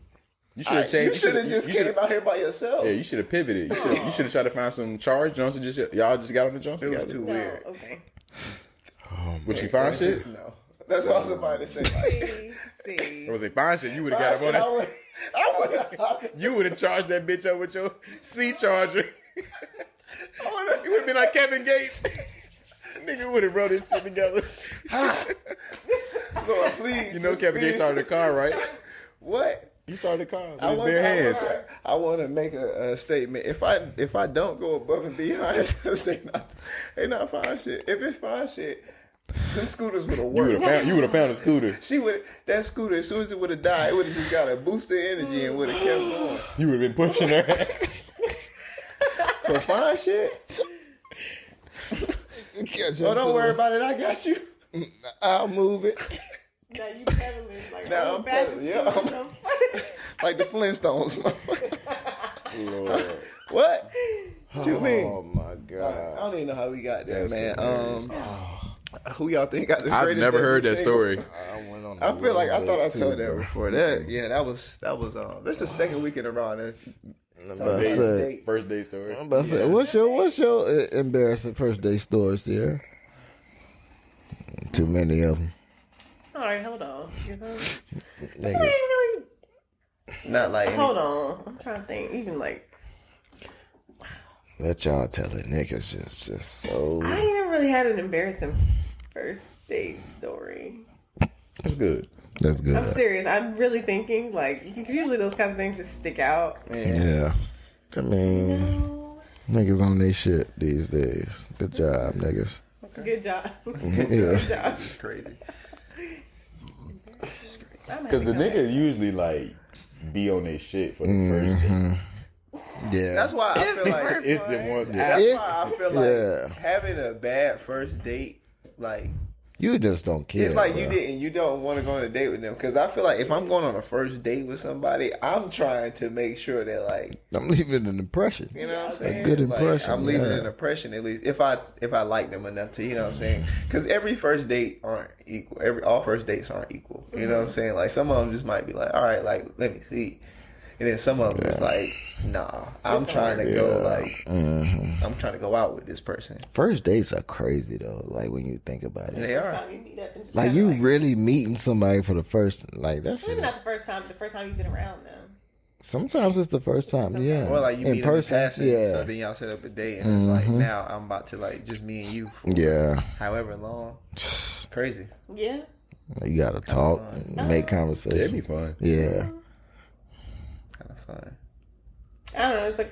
you should have you changed. should have just came out here by yourself. Yeah, you should have pivoted. You should have tried to find some charge Johnson. Y'all just got on the Johnson. It was together. too No, weird. okay. Would she find shit? No, that's what I was about to say. Like, See. Or was it fine shit? You would have got shit, up on it. I would have. You would have charged that bitch up with your C charger. You would have been like Kevin Gates. Nigga would have wrote this shit together. Lord, please. You know just Kevin Gates please. started a car, right? What? You started a car with his bare hands. I want to make a statement. If I don't go above and beyond, they not fine shit. If it's fine shit, them scooters would have worked. You would have found a scooter. That scooter, as soon as it would have died, it would have just got a boost of energy and would have kept going. You would have been pushing her ass. For fine shit. Oh, don't worry about it. I got you. I'll move it. Now you pedaling like Now I'm pedaling, yeah. Like the Flintstones. Lord. What? What you mean? Oh my I god! don't even know how we got there, That's man. hilarious. Who y'all think got the I've greatest? never heard debut that single? story. I went on. I feel like I thought I too, told that bro. before. That that was that's the second week in a row. I'm about to say. First day story. I'm about to say. What's your embarrassing first day stories here? Too many of them. All right, hold on. You know? I Nigga. ain't really. Not like Hold on. I'm trying to think. Even like, Let y'all tell it. Niggas just so. I ain't never really had an embarrassing first date story. That's good. That's good. I'm serious. I'm really thinking like because usually those kinds of things just stick out. Yeah. I mean, No. niggas on their shit these days. Good job, niggas. Good job. Yeah. Good job. it's crazy. Because the nigga usually like be on their shit for the first day. Yeah. That's why I feel like It's the ones that's Yeah. why I feel like Yeah. having a bad first date, like You just don't care. it's like bro. you don't want to go on a date with them. Because I feel like if I'm going on a first date with somebody, I'm trying to make sure that like I'm leaving an impression. you know what I'm saying, good Like, impression, I'm leaving yeah. an impression at least if I like them enough to, you know what I'm saying. Because every first date aren't equal. All first dates aren't equal. You know what I'm saying. Like some of them just might be like, all right, like let me see. And then some of them is like, nah, I'm trying to go like, I'm trying to go out with this person. First dates are crazy though. Like when you think about it. They are. Time you meet up and just Like kinda you really meeting somebody for the first like that shit. maybe is- not the first time, but the first time you've been around them. Sometimes it's the first time, yeah. Or like you meet them in passing, yeah. so then y'all set up a date, and it's like now I'm about to like just me and you for Yeah. however long. Crazy. Yeah. You gotta talk, and make conversation. It'd be fun. Yeah. Kind of fun. I don't know. It's like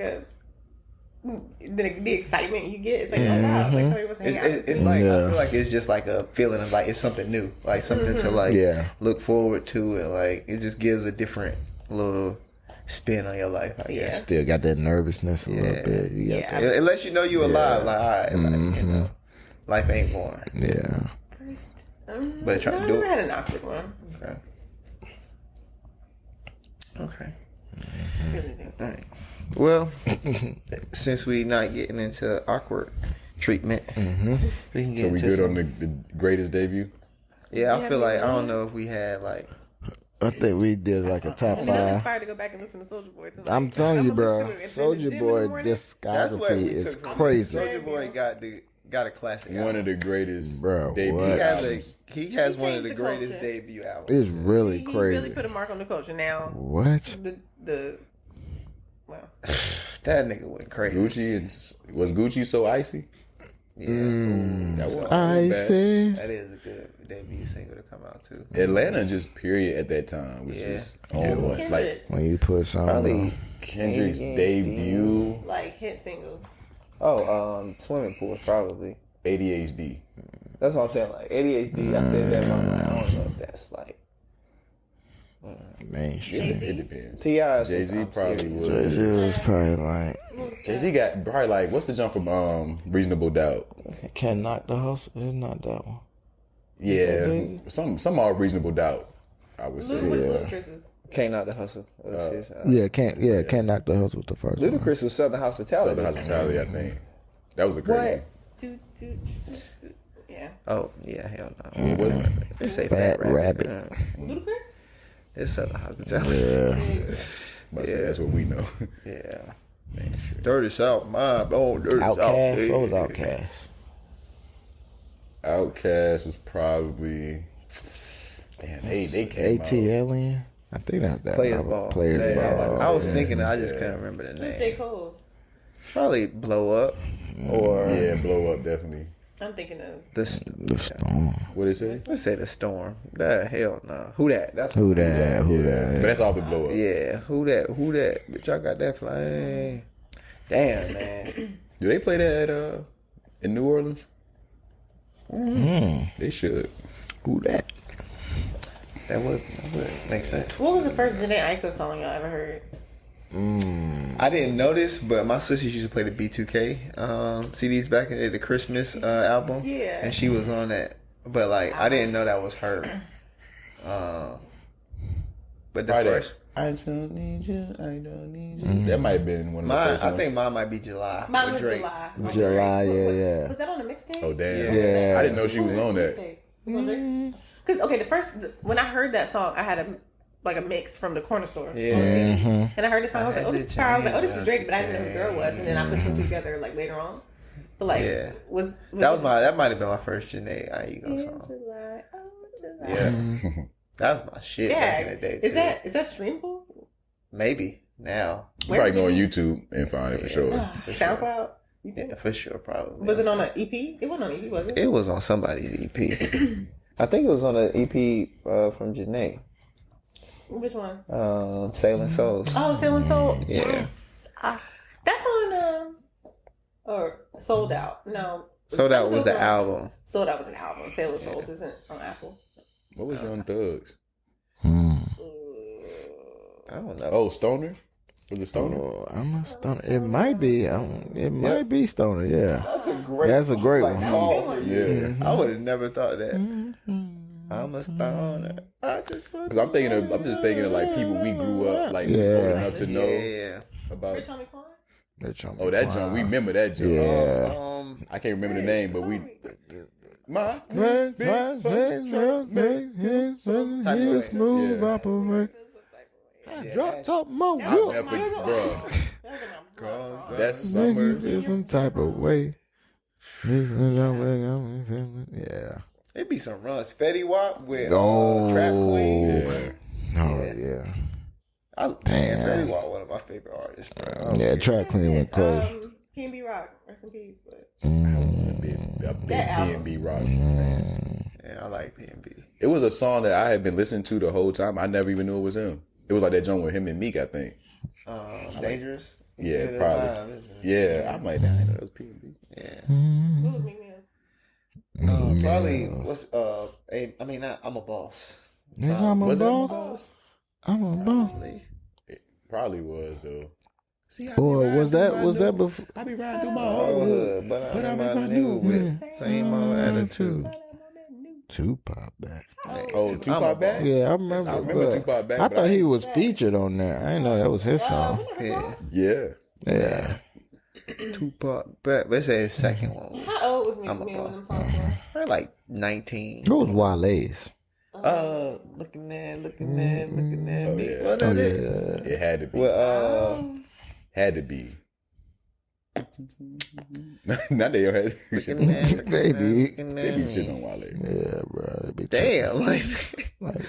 the excitement you get. It's like oh wow, like somebody wants to hang out. It's like I Yeah. feel like it's just like a feeling of like it's something new, like something to like Yeah. look forward to, and like it just gives a different little spin on your life. I guess. Still got that nervousness a Yeah. little bit. You got Yeah. It lets you know you alive. Like all right, like, you know, life ain't boring. that. Yeah. First, But try no, to I do never it. had an awkward one. Okay. Okay. Really do. All right. Well, since we not getting into awkward treatment, we can get So we into good some, on the greatest debut? Yeah, I Yeah, feel we like I did. don't know if we had like I think we did like a top And then I'm five. inspired to go back and listen to Soulja Boy. tonight. I'm telling you, I'ma bro. listen to it at the gym in Soulja the Boy morning. that's what discography we is took from crazy. Soulja Boy got a classic. One album. of the greatest Bro, debut what? He has albums. he has He one of changed the the greatest culture. debut albums. It's really He crazy. really put a mark on the culture. Now What? the well, That nigga went crazy. Gucci and was Gucci so icy? Yeah, That was I bad. say. that is a good debut single to come out too. Atlanta just period at that time, which Yeah. is on one. Like Kendrick's, When you put something Probably on. Kendrick's Ain't debut, like hit single. Swimming pools probably. ADHD. That's what I'm saying. Like ADHD, I said that, but I'm like, I don't know if that's like mainstream. It depends. T.I.'s Jay-Z probably was. Jay-Z was probably like, Jay-Z got probably like, what's the jump from Reasonable Doubt? Can't Knock the Hustle. It's not that one. Yeah, some are Reasonable Doubt, I would say. What's Little Chris's? Can't Knock the Hustle. Can't Knock the Hustle was the first one. Ludacris was Southern Hospitality. Southern Hospitality, I think. That was a crazy. Yeah. Oh yeah, hell no. They say Fat Rabbit. Ludacris? It's Southern Hospitality. But I say that's what we know. Yeah. Dirty South, mind blown. Dirty Outkast. South. What was Outkast? Outkast was probably. Damn, they came AT out. Alien. I think that Players Ball. Players Ball. I was thinking, I just couldn't remember the Who's J. name. Cole's? Probably Blow Up or Yeah, Blow Up, definitely. I'm thinking of. The Storm. What they say? Let's say The Storm. That hell no. Who that? That's Who that? But that's all the Blow Up. Yeah. Who that? Bitch, I got that flame. Damn, man. Do they play that in New Orleans? They should. Who that? That would make sense. What was the first Janae Aiko song y'all ever heard? I didn't notice, but my sisters used to play the B2K CDs back in the Christmas album. Yeah. And she was on that. But like I didn't know that was her. But the Right first I don't need you. I don't need you. That might have been one of the first I ones. think mine might be July. Mine with was Drake. July. July, yeah. Was that on the mixtape? Oh damn! Yeah. I didn't know she was on that. Because when I heard that song, I had a mix from the corner store. Yeah. And I heard the song. I was like, I oh, had this is to Power. I was like, oh, this is change Drake, up but I didn't know who the girl was. And then I put two together like later on. But like, Yeah. That might have been my first Janae Aiko song. July, July. Yeah. That was my shit back in the day. Is too. that streamable? Maybe now? You probably go on YouTube and find it for sure. SoundCloud? Yeah, for sure, probably. Was it on an EP? It wasn't on an EP, was it? It was on somebody's EP. I think it was on an EP from Janae. Which one? Sailing Souls. Oh, Sailing Soul. Yeah. Yes. That's on or Sold Out. No. So that was the album. Sold Out was an album. Sailing Souls isn't on Apple. What was Young Thugs? I don't know. Oh, Stoner. Was it Stoner? Oh, I'm a Stoner. It might be. It might be Stoner. Yeah. That's a great. That's a great one. Yeah. I would have never thought that. I'm a stoner. Because I'm just thinking of like people we grew up like old enough to know about. Rich Homie Quan? Oh, that jump. We remember that jump. Yeah. I can't remember the name, but we. My smooth operate. Drop top mo. Bro. That's summer. Feel some type of way. Yeah. It'd be some runs. Fetty Wap with Oh. Trap Queen. Yeah. Oh yeah. Damn. Fetty Wap, one of my favorite artists, bro. Yeah, Trap Queen went crazy. P&B Rock. Rest in peace. But A big B&B rock fan. Yeah, I like P&B. It was a song that I had been listening to the whole time. I never even knew it was him. It was like that joint with him and Meek, I think. Dangerous? Yeah, probably. Yeah, I'm like, damn, that was P&B. Yeah. what was Meek Mill? Probably I'm a boss. I'm a Was it boss. I'm a boss. It probably was though. See, Or was that before? I be riding through my Hood, but I'm a new with same old attitude. Tupac back. Oh, Tupac back? Yeah, I remember. I remember Tupac back. I but thought he was featured on there. I didn't know that was his song. Yeah. Yeah. Tupac back. Let's say his second one was. How old was Meek I'm a Mill when boss. them songs were? Probably like 19. It was Wale's. Looking at Oh, me. yeah. What that is? It had to be. Well, Had to be. Not they had. looking at Baby. They be shitting on Wale. Yeah, bro. They be Damn, like, like,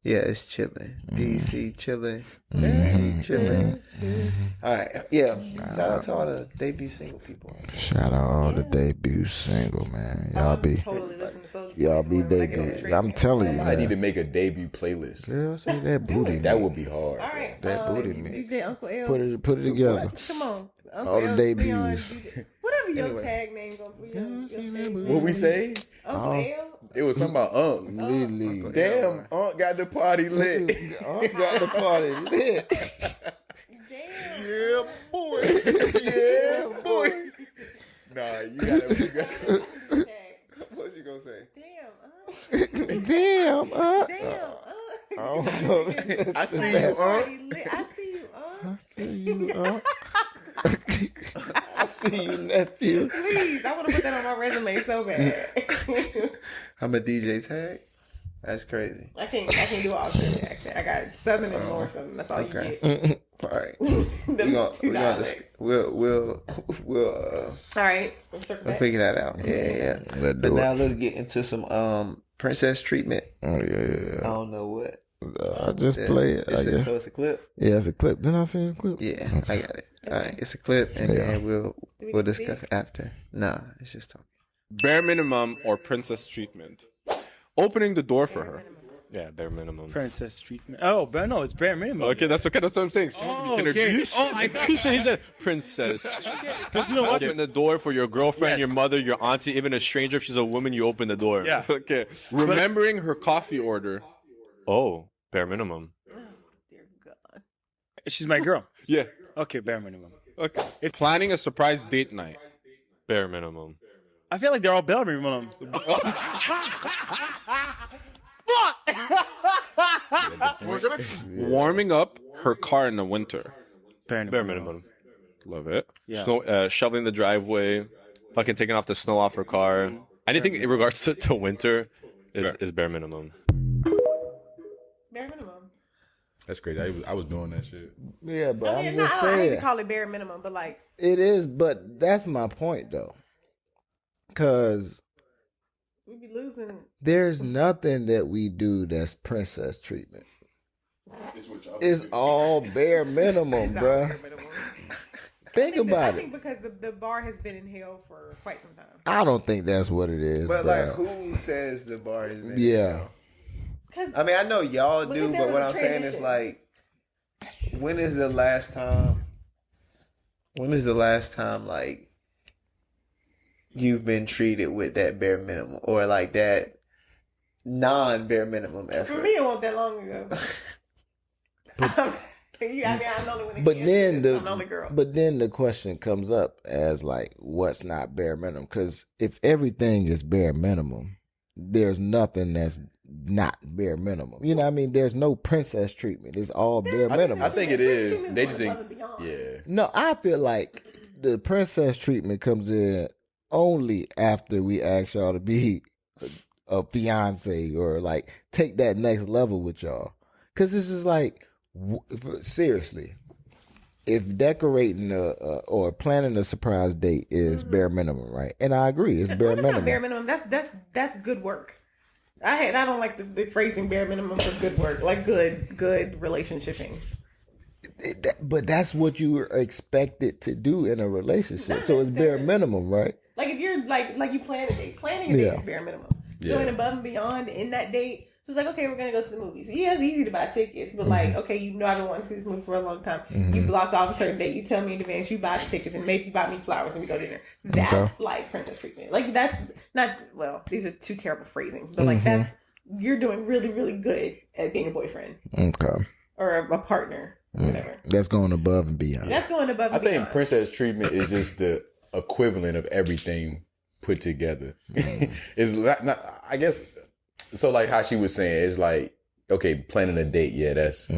yeah, it's chilling. DC chilling. DC chilling. All right, yeah. Shout out to all the debut single people. shout out all the debut single, man. Y'all be Totally listen to Soulja Boy. y'all be debut. I'm telling you, I need man. to make a debut playlist. Girl, say that booty. That would be hard. All right. That booty mix. DJ Uncle L. Put it together. Come on. Uncle All the L, debuts. Leon, DJ. Whatever your Anyway. tag name gonna be. Your What we say? Uncle L? It was something about Unc. Lily. Damn, Unc got the party lit. Unc got the party lit. Damn. Yeah, boy. Yeah, boy. Nah, you gotta. Okay. What's you gonna say? Damn, Damn, Damn, I don't know. I see you, Unc. I see you, I see you, nephew. Please, I want to put that on my resume so bad. I'm a DJ tag. That's crazy. I can't do an Australian accent. I got Southern and North Southern. That's all you get. All right. Those two dialects. We'll All right. we'll figure that out. Yeah. But now let's get into some princess treatment. Oh yeah. I don't know what. I just play it. So it's a clip. Yeah, it's a clip. Didn't I see a clip? Yeah, I got it. All right, it's a clip, and then we'll discuss after. Nah, it's just talking. Bare minimum or princess treatment. Opening the door for her. Yeah, bare minimum. Princess treatment. Oh, but no, it's bare minimum. Okay, that's okay. That's what I'm saying. Oh, You can okay. introduce- Oh, He said princess. Because you know what? Open the door for your girlfriend, Yes. your mother, your auntie, even a stranger. If she's a woman, you open the door. Yeah. Okay. Remembering her coffee order. Oh, bare minimum. Dear God. She's my girl. Yeah. Okay, bare minimum. Okay. Planning a surprise date night. Bare minimum. I feel like they're all bare minimum. Warming up her car in the winter. Bare Bare minimum. minimum. Love it. Yeah. Snow, shoveling the driveway, fucking taking off the snow off her car. Anything in regards to winter is bare minimum. Bare minimum. That's crazy. I was doing that shit. Yeah, but I mean, I'm no, just I hate to saying call it bare minimum, but like, it is. But that's my point, though, because we be losing. there's nothing that we do that's princess treatment. It's all bare minimum, bruh. Bare minimum. Think I about think it. because the bar has been in hell for quite some time. I don't think that's what it is. But bruh. like, who says the bar is been? Yeah. I mean, I know y'all Because do, there but was what a I'm saying is transition. like, when is the last time? When is the last time like you've been treated with that bare minimum or like that non-bare minimum effort? For me, it wasn't that long ago. I'm the only one that But can then answer this. I'm the only girl. but then the question comes up as like, what's not bare minimum? Because if everything is bare minimum, there's nothing that's not bare minimum. You know what I mean? There's no princess treatment. It's all bare minimum. I think it is. Treatment's They going just above ain't. and beyond. Yeah. No, I feel like the princess treatment comes in only after we ask y'all to be a fiance or like take that next level with y'all. Because it's just like, seriously, if decorating or planning a surprise date is bare minimum, right? And I agree, it's bare Well, that's minimum. not bare minimum. That's good work. I don't like the phrasing bare minimum for good work, like good relationshiping. But that's what you are expected to do in a relationship. So it's bare minimum, right? Like if you're like you plan a date, planning a date Yeah. is bare minimum. Yeah. Going above and beyond in that date. So it's like, okay, we're gonna go to the movies. Yeah, it's easy to buy tickets, but like, okay, you know I've been wanting to see this movie for a long time. You block off a certain date, you tell me in advance, you buy the tickets, and maybe you buy me flowers and we go to dinner. That's like princess treatment. Like that's not well, these are two terrible phrasings, but like that's you're doing really, really good at being a boyfriend Okay. or a partner, or whatever. That's going above and beyond. That's going above I and beyond. think princess treatment is just the equivalent of everything put together. It's not. I guess. So like how she was saying, it's like, okay, planning a date, yeah, that's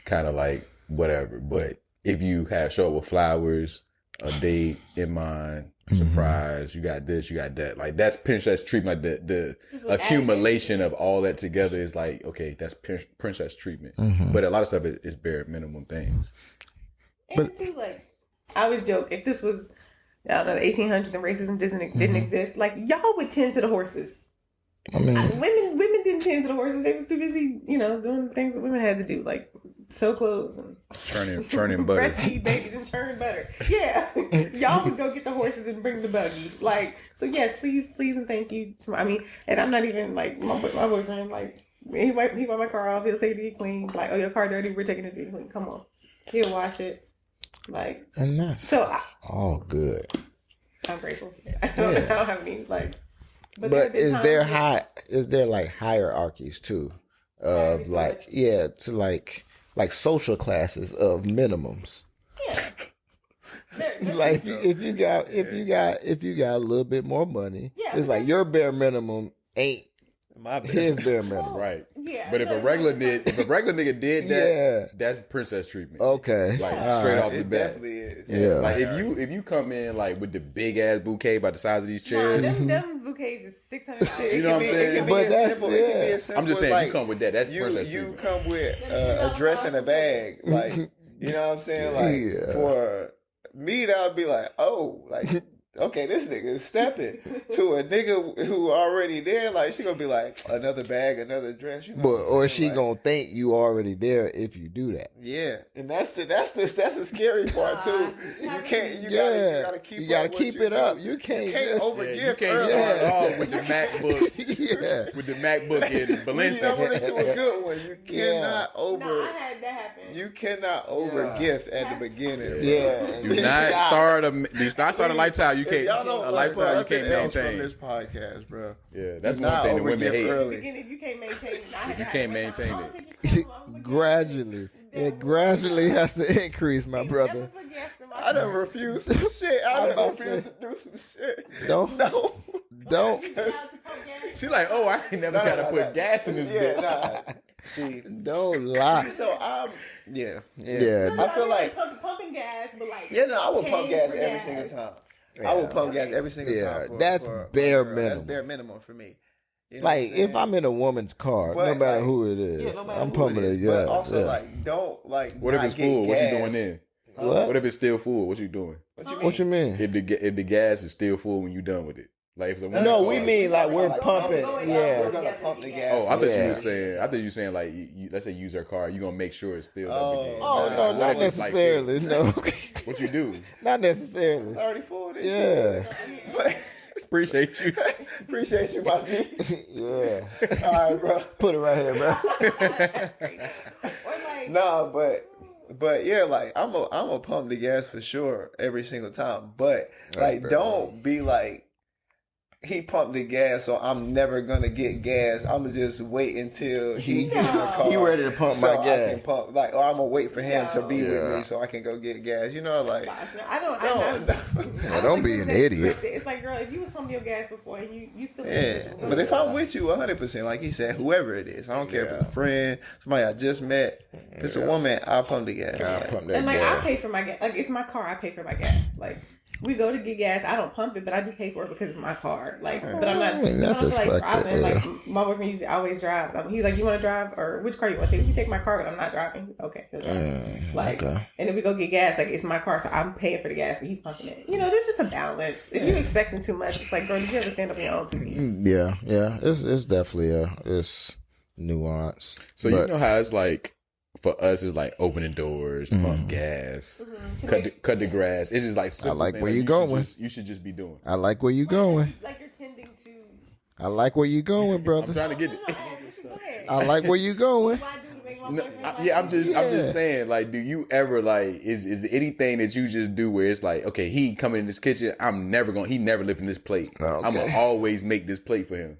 kind of like whatever. But if you have show up with flowers, a date in mind, surprise, you got this, you got that, like that's princess treatment. Like the accumulation of all that together is like, okay, that's princess treatment. But a lot of stuff is bare minimum things. And too, like, I always joke, if this was, I don't know, the 1800s and racism didn't exist, like, y'all would tend to the horses. I mean, Women didn't tend to the horses. They was too busy, doing the things that women had to do, like sew clothes and Churning butter. breastfeed babies and churn butter. Yeah, y'all would go get the horses and bring the buggy. Like, so yes, please, and thank you. And I'm not even like my boyfriend. Like, he wipe my car off. He'll take it to get clean. Like, oh, your car dirty. We're taking it to get clean. Come on, he'll wash it. Like, and that's so all good. I'm grateful. I don't have any like. But is there like hierarchies too of like to like social classes of minimums? Yeah. Like if you got a little bit more money, it's like your bare minimum ain't his bare minimum. Right. Yeah. But if a regular nigga did that, that's princess treatment. Okay. Like straight off the It bat. definitely is. Yeah. Like if you come in like with the big ass bouquet about the size of these chairs, Them bouquets is $600. You know what I'm saying? It can be But as that's- simple. It can be as simple. I'm just saying like, you come with that. That's you princess treatment. come with a dress and a bag. Like, you know what I'm saying? Like for me, that would be like, oh, like. Okay, this nigga is stepping to a nigga who already there. Like she gonna be like another bag, another dress. You know, Or she gonna think you already there if you do that. Yeah, and that's the scary part too. You can't. You gotta keep. You gotta up keep what it you up. do. You can't You can't just- overgive. You can't early. start off with the MacBook. With the MacBook in When you Balenciaga. going into a good one, you cannot over. No, I had that happen. You cannot over gift at the beginning. Yeah. Do not start a lifestyle you If can't y'all don't a lifestyle you can't else from maintain. this podcast, bro. Yeah, that's Do one not thing that women overgive hate. early. If you can't maintain it, I had You to can't have maintain I'm it. gonna take your phone, I'm gonna Gradually. It gradually has to increase, my brother. never forget some- I done refused some shit. I done refused to do some shit. Don't. No. Don't. She like, oh, I ain't never gotta put gas in this bitch. Nah. See, Don't lie. so yeah. Yeah. I feel like pumping gas, but like I would pump paying gas for every gas. single time. I would pump gas every single Yeah, time. that's for bare a girl. minimum. That's bare minimum for me. You know Like what I'm if I'm in a woman's car, But, no matter like, who it is, no matter I'm who pumping it. Yeah. But also, yeah. like, don't like. What if not it's get full? What you gas. doing then? What? What if it's still full? What you doing? What you mean? If the gas is still full when you done with it. Like if No, we mean like we're Like, pumping. We're Yeah. gonna pump the gas. Oh, I thought you Yeah. were saying. I thought you were saying like, let's say use her car, you gonna make sure it's filled up again. Oh Nah, no, What not if it's like necessarily. No, this? What you do? not necessarily. It's already full. This Yeah, But Appreciate you. appreciate you, my G. yeah. All right, bro. Put it right here, bro. Or like, Nah, but yeah, like I'm a pump the gas for sure every single time. But like, don't be like he pumped the gas, so I'm never gonna get gas. I'm gonna just wait until he gets in the car. He ready to pump so my I gas. can pump. Like, or I'm gonna wait for him to be with Yeah. me so I can go get gas. You know, like I don't. Yeah, don't be an idiot. It's like, girl, if you was pumping your gas before, and you still. Yeah, but if I'm with you 100%, like he said, whoever it is, I don't care if it's a friend, somebody I just met, if it's a woman, I'll pump the gas. I pump that And like I gas. pay for my gas. Like it's my car. I pay for my gas. Like we go to get gas. I don't pump it, but I do pay for it because it's my car. Like, but I'm not. I mean, that's I don't feel like expected, driving. yeah. Like my boyfriend usually always drives. He's like, "You want to drive or which car you want to take?" You take my car, but I'm not driving. Okay, he'll drive. Like, okay. and if we go get gas, like it's my car, so I'm paying for the gas, and he's pumping it. You know, there's just a balance. If you're expecting too much, it's like, girl, did you ever stand up on your own 2 feet? Yeah. It's definitely it's nuanced. So you know how it's like for us, it's like opening doors, pump gas, cut the grass. It's just like simple like things where that you going. You should just be doing. I like where you going. Like you're tending to. I like where you going, I'm brother. trying to get. Go ahead. I like where you going. What I do to make my No, boyfriend like yeah, I'm me. just saying, like, do you ever like is there anything that you just do where it's like, okay, he coming in this kitchen, he never lifting this plate. Okay. I'm gonna always make this plate for him.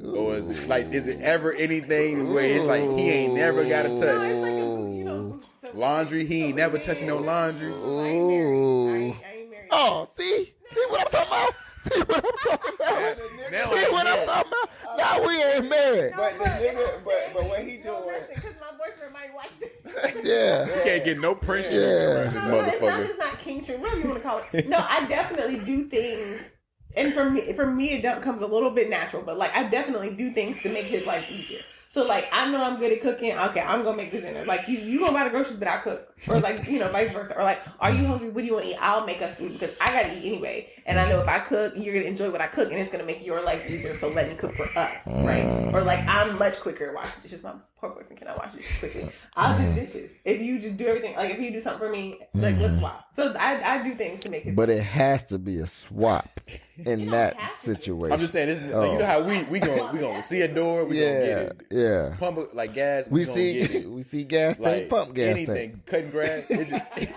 Or is it ever anything where it's like he ain't never got to No, touch it's like so laundry? He ain't never touching no laundry. I ain't married. I ain't married. Oh, see what I'm talking about? See what I'm talking about? Now See what I'm talking about? Now we ain't married. But the nigga, but what he No, doing? listen, because my boyfriend might watch this. Yeah. You can't get no pressure Yeah. around this No, it's not motherfucker. just not kingship, whatever you want to call it. No, I definitely do things. And for me, it comes a little bit natural, but like I definitely do things to make his life easier. So like I know I'm good at cooking. Okay, I'm gonna make the dinner. Like you gonna buy the groceries, but I cook, or like vice versa. Or like, are you hungry? What do you want to eat? I'll make us food because I gotta eat anyway. And I know if I cook, you're gonna enjoy what I cook, and it's gonna make your life easier. So let me cook for us, right? Or like I'm much quicker at washing dishes. My poor boyfriend cannot wash dishes quickly. I'll do dishes if you just do everything. Like if you do something for me, like let's swap. So I do things to make his. But it has to be a swap in don't that have to. situation. I'm just saying, this, like, you know how we gonna see a door, we gonna get it. Yeah. Pump it like gas. We gonna get it. see gas tank, Like pump gas anything, tank. cutting grass. It's just,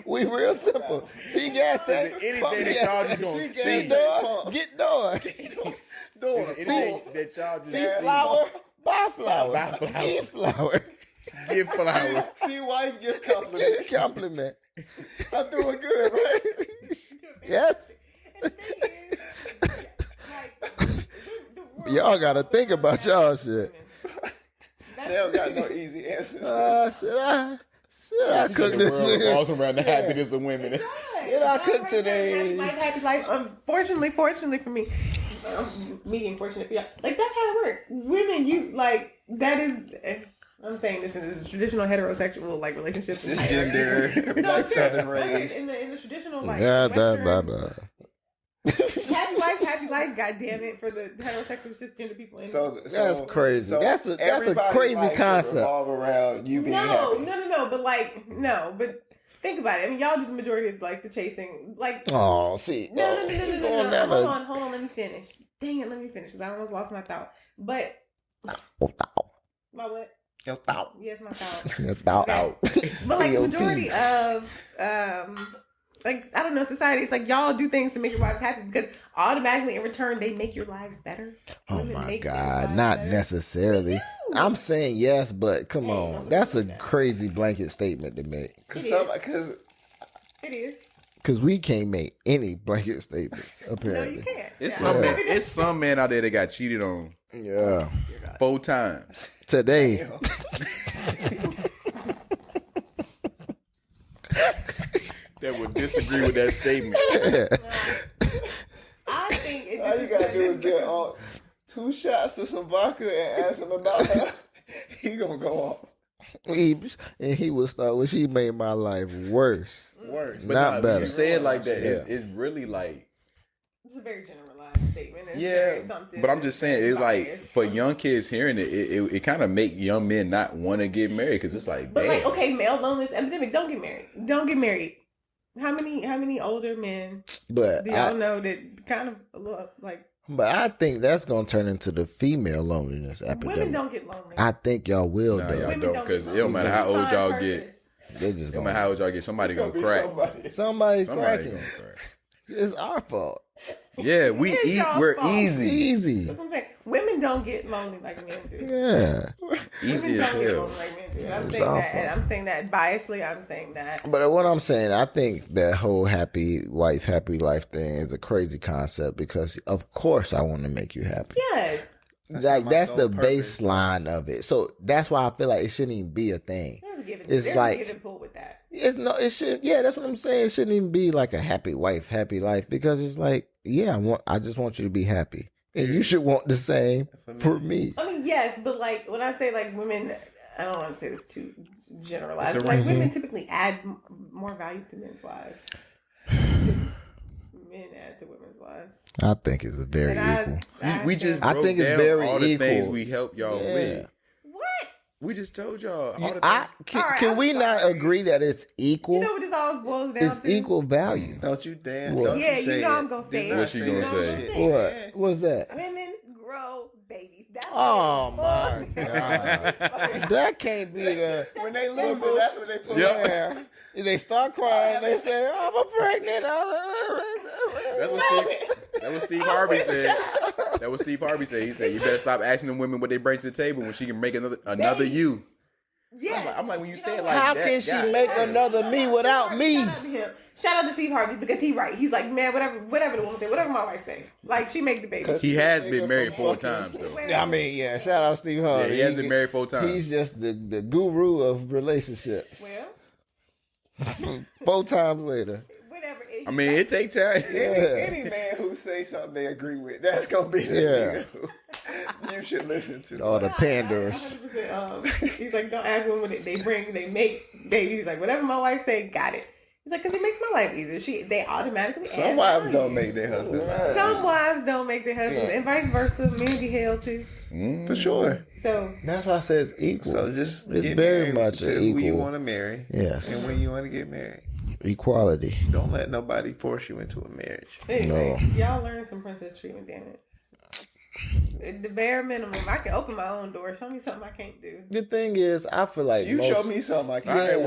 We real simple. See gas tank, anything pump that gas y'all tank. just gonna See see. door, get door. Doing Anything that y'all just See flower, buy flower. Buy flower. Give flower. give flowers. See wife give compliment. Compliment. I'm doing good, right? Yes. And the thing is, like, the world- Y'all gotta think about y'all shit. That's They don't got no easy answers. Should I cook The world this? revolves around the happiness of women. Should I cook today? Happy life. Fortunately for me, medium fortunate for y'all. Like that's how it works. Women, you like that is. I'm saying this in this traditional heterosexual like relationships. Cisgender, No, black sure. southern race. In the traditional like Yeah, Western, blah blah. happy wife, happy life. God damn it for the heterosexual cisgender people. So That's crazy. That's a everybody's crazy life should concept. revolve around you being no, happy. but like no, but think about it. I mean, y'all do the majority of like the chasing, like. Oh, see. No. Going down Hold a- on. Let me finish. Dang it, let me finish because I almost lost my thought. But my what? Your thought. Yes, my thought. Out. Out. But like the DOT. majority of like I don't know, society, it's like y'all do things to make your wives happy because automatically in return they make your lives better. Oh Women my make their God, lives not better. necessarily. They do. I'm saying yes, but come Hey, on. don't That's a do that. crazy blanket statement to make. Because It is. Because we can't make any blanket statements, No, apparently. you can't. It's Yeah. some man, it's some man out there that got cheated on Yeah. 4 times. Today. That would disagree with that statement. I think it all you gotta do is get 2 shots of some vodka and ask him about her. He gonna go off. He would start when she made my life worse. Worse. But Not nah, better. When you say it like that, Yeah. it's really like, It's a very generalized statement. It's yeah. very something But I'm just saying, it's like biased. for young kids hearing it kind of make young men not want to get married because it's like, But damn. like, okay, male loneliness epidemic. Don't get married. Don't get married. How many older men But do y'all know that kind of a little like I think that's gonna turn into the female loneliness epidemic. women don't get lonely. I think y'all will Nah, though. y'all Women don't because get it don't matter how lonely. old y'all Find get. purpose. They just No matter how old y'all get, somebody It's gonna be crack. somebody. somebody's Somebody cracking. gonna crack. It's our fault. Yeah, we It's eat. y'all We're fault. easy. Easy. That's what I'm saying. Women don't get lonely like men do. Yeah. Easy Women as don't get hell. lonely like men do. And I'm It's saying our that. fault. And I'm saying that biasly. I'm saying that. But what I'm saying, I think that whole happy wife, happy life thing is a crazy concept because, of course, I want to make you happy. Yes. Like not my that's sole the purpose. baseline of it. So that's why I feel like it shouldn't even be a thing. There's a give and, It's there's like- a give and pull with that. It's no, it should. Yeah, that's what I'm saying. It shouldn't even be like a happy wife, happy life because it's like, yeah, I just want you to be happy, and you should want the same for me. I mean, yes, but like when I say like women, I don't want to say this too generalized. It's a But like range. women typically add more value to men's lives. than men add to women's lives. I think it's very And equal. We just I broke think it's down very all the equal. things we help y'all Yeah. with. What? We just told y'all all the I things. can, All right, can I'm we not sorry. agree that it's equal? You know what this all boils down It's to? equal value. Don't you damn. What? Don't Yeah, you say you know it. I'm gonna Do say it. not What she say gonna that say? shit. What? What's that? Women grow babies. That's Oh what my it boils down to. God! That can't be the. When they lose it, that's when they put Yeah. They start crying. They say, "I'm pregnant." That's what Steve Harvey said. That was Steve Harvey said. He said, "You better stop asking them women what they bring to the table when she can make another you." Yes. I'm like, when you You say know it what? like How that, can she God make damn. another me without me? Shout out to him. Shout out to Steve Harvey because he right. He's like, man, whatever the woman say, whatever my wife say. Like she make the baby. He has been married 4 times though. Well, I mean, yeah. Shout out Steve Harvey. Yeah, he has been married 4 times. He's just the guru of relationships. well, 4 times later. whatever. I mean, it take time. Any man who say something they agree with, that's gonna be the Yeah. nigga who you should listen to. All the panders. 100%, he's like, don't ask women what they bring. They make babies. He's like, whatever my wife say, got it. He's like, because it makes my life easier. They automatically. Some add wives value. don't make their husband laugh. Some wives don't make their husbands, and vice versa. Men be held too. For sure. So That's why I said it's equal. So just It's get very married much to who you equal. want to marry. Yes. And when you want to get married. Equality. Don't let nobody force you into a marriage. anyway, y'all learn some princess treatment. Damn it. The bare minimum. I can open my own door. Show me something I can't do. The thing is, I feel like You most, show me something I All can't right, do.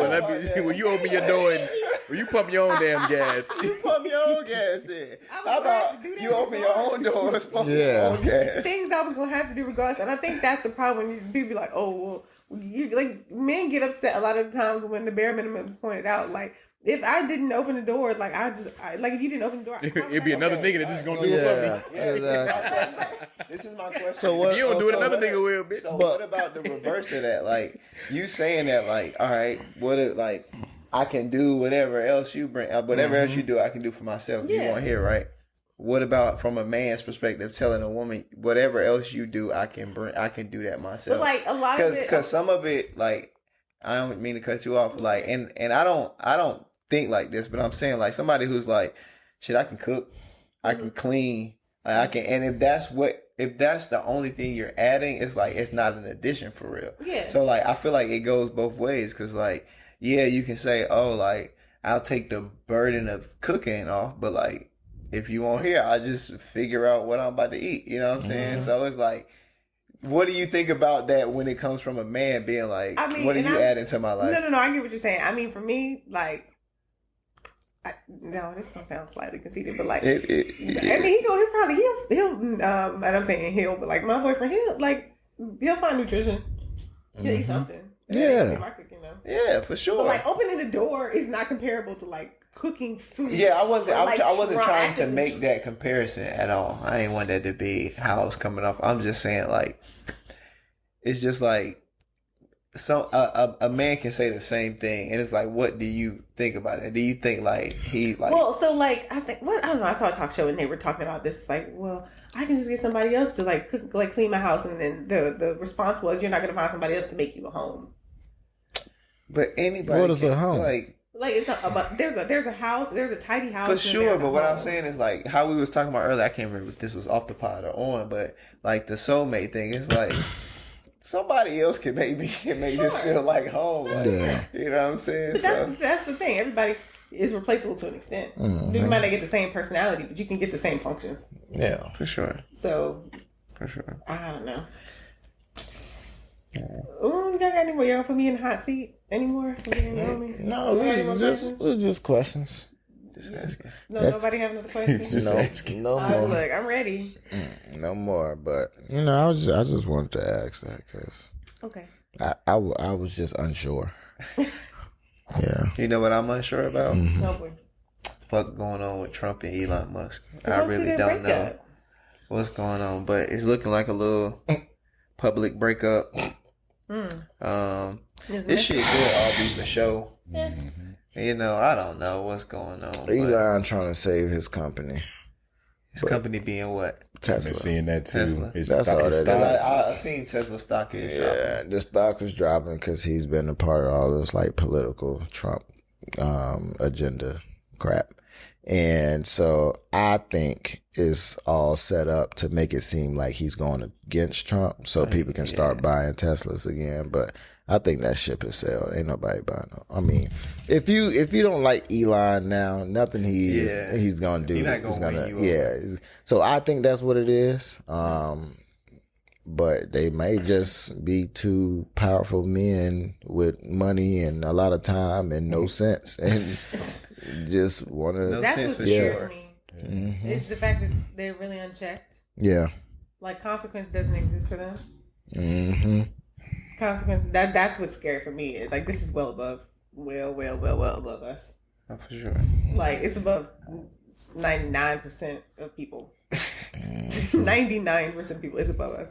well, when you open your door and when you pump your own damn gas, You pump your own gas then. I was How gonna have about to do that you open your own doors, pump your Yeah. own gas? Things I was gonna have to do regardless, and I think that's the problem. When people be like, "Oh, well, you like men get upset a lot of times when the bare minimum is pointed out." Like, if I didn't open the door, like like if you didn't open the door, It'd be another nigga that just gonna do it Yeah, for me. exactly. This is my question. So what? If you don't do it, so another what- nigga will, bitch. So what about the reverse of that? Like you saying that, like, all right, what if, like, I can do whatever else you bring, whatever else you do, I can do for myself. You Yeah. want here, right? What about from a man's perspective, telling a woman whatever else you do, I can do that myself. But like a lot of it, Because some of it, like, I don't mean to cut you off, like, and I don't think like this, but I'm saying like somebody who's like, shit, I can cook, I can clean, like, I can, and if that's the only thing you're adding, it's like it's not an addition for real. Yeah. So like I feel like it goes both ways because like yeah, you can say, oh, like I'll take the burden of cooking off, but like if you won't hear, I'll just figure out what I'm about to eat. You know what I'm saying? So it's like, what do you think about that when it comes from a man being like, I mean, what are and you I'm- adding to my life? No, I get what you're saying. I mean, for me, like, no, this gonna sound slightly conceited, but like, I mean, he'll, and I'm saying but like my boyfriend, he'll find nutrition. He'll eat something. Yeah. If I cook, you know. Yeah, for sure. But like opening the door is not comparable to like cooking food. Yeah, I wasn't. Or, like, I wasn't trying to actively- make that comparison at all. I ain't want that to be how I was coming off. I'm just saying, like, it's just like a man can say the same thing, and it's like, what do you think about it? Do you think like he like? Well, so like I think I don't know. I saw a talk show and they were talking about this. Like, well, I can just get somebody else to like cook, like clean my house, and then the response was, you're not going to find somebody else to make you a home. But anybody, What is a home? Like it's not about there's a house, there's a tidy house for and sure. there's a But what I'm home. saying is like how we was talking about earlier. I can't remember if this was off the pod or on, but like the soulmate thing is like. Somebody else can make this feel like home. Like, Yeah. You know what I'm saying? But that's the thing. Everybody is replaceable to an extent. You might not get the same personality, but you can get the same functions. Yeah, for sure. So For sure. I don't know. Y'all got any more? Y'all gonna put me in the hot seat anymore? You know me? No, Y'all got any more it questions? was just questions. Just asking. No, That's- nobody have another questions. Just asking. No more. Look, I'm ready. No more. But I just wanted to ask that because Okay. I was just unsure. Yeah. You know what I'm unsure about? No boy. Fuck going on with Trump and Elon Musk. I Go through really their don't know breakup. what's going on, but it's looking like a little public breakup. This shit could all be for show. Yeah. You know, I don't know what's going on. But Elon trying to save his company, his company being what? I've been Tesla. seeing that too. Tesla. His That's all his that is. stock- I seen Tesla stock is Yeah, the stock was dropping because he's been a part of all this like political Trump agenda crap. And so I think it's all set up to make it seem like he's going against Trump so people can start buying Teslas again. But I think that ship has sailed. Ain't nobody buying them. I mean, if you don't like Elon now, nothing he's gonna do He not is gonna gonna win you over. So I think that's what it is. But they may just be two powerful men with money and a lot of time and no sense and just want to. No That's sense what's for scary sure. for me. It's the fact that they're really unchecked. Yeah. Like consequence doesn't exist for them. Mm-hmm. Consequence that's what's scary for me. It's like this is well above above us. Oh, for sure. Like it's above 99% of people. 99% of people is above us.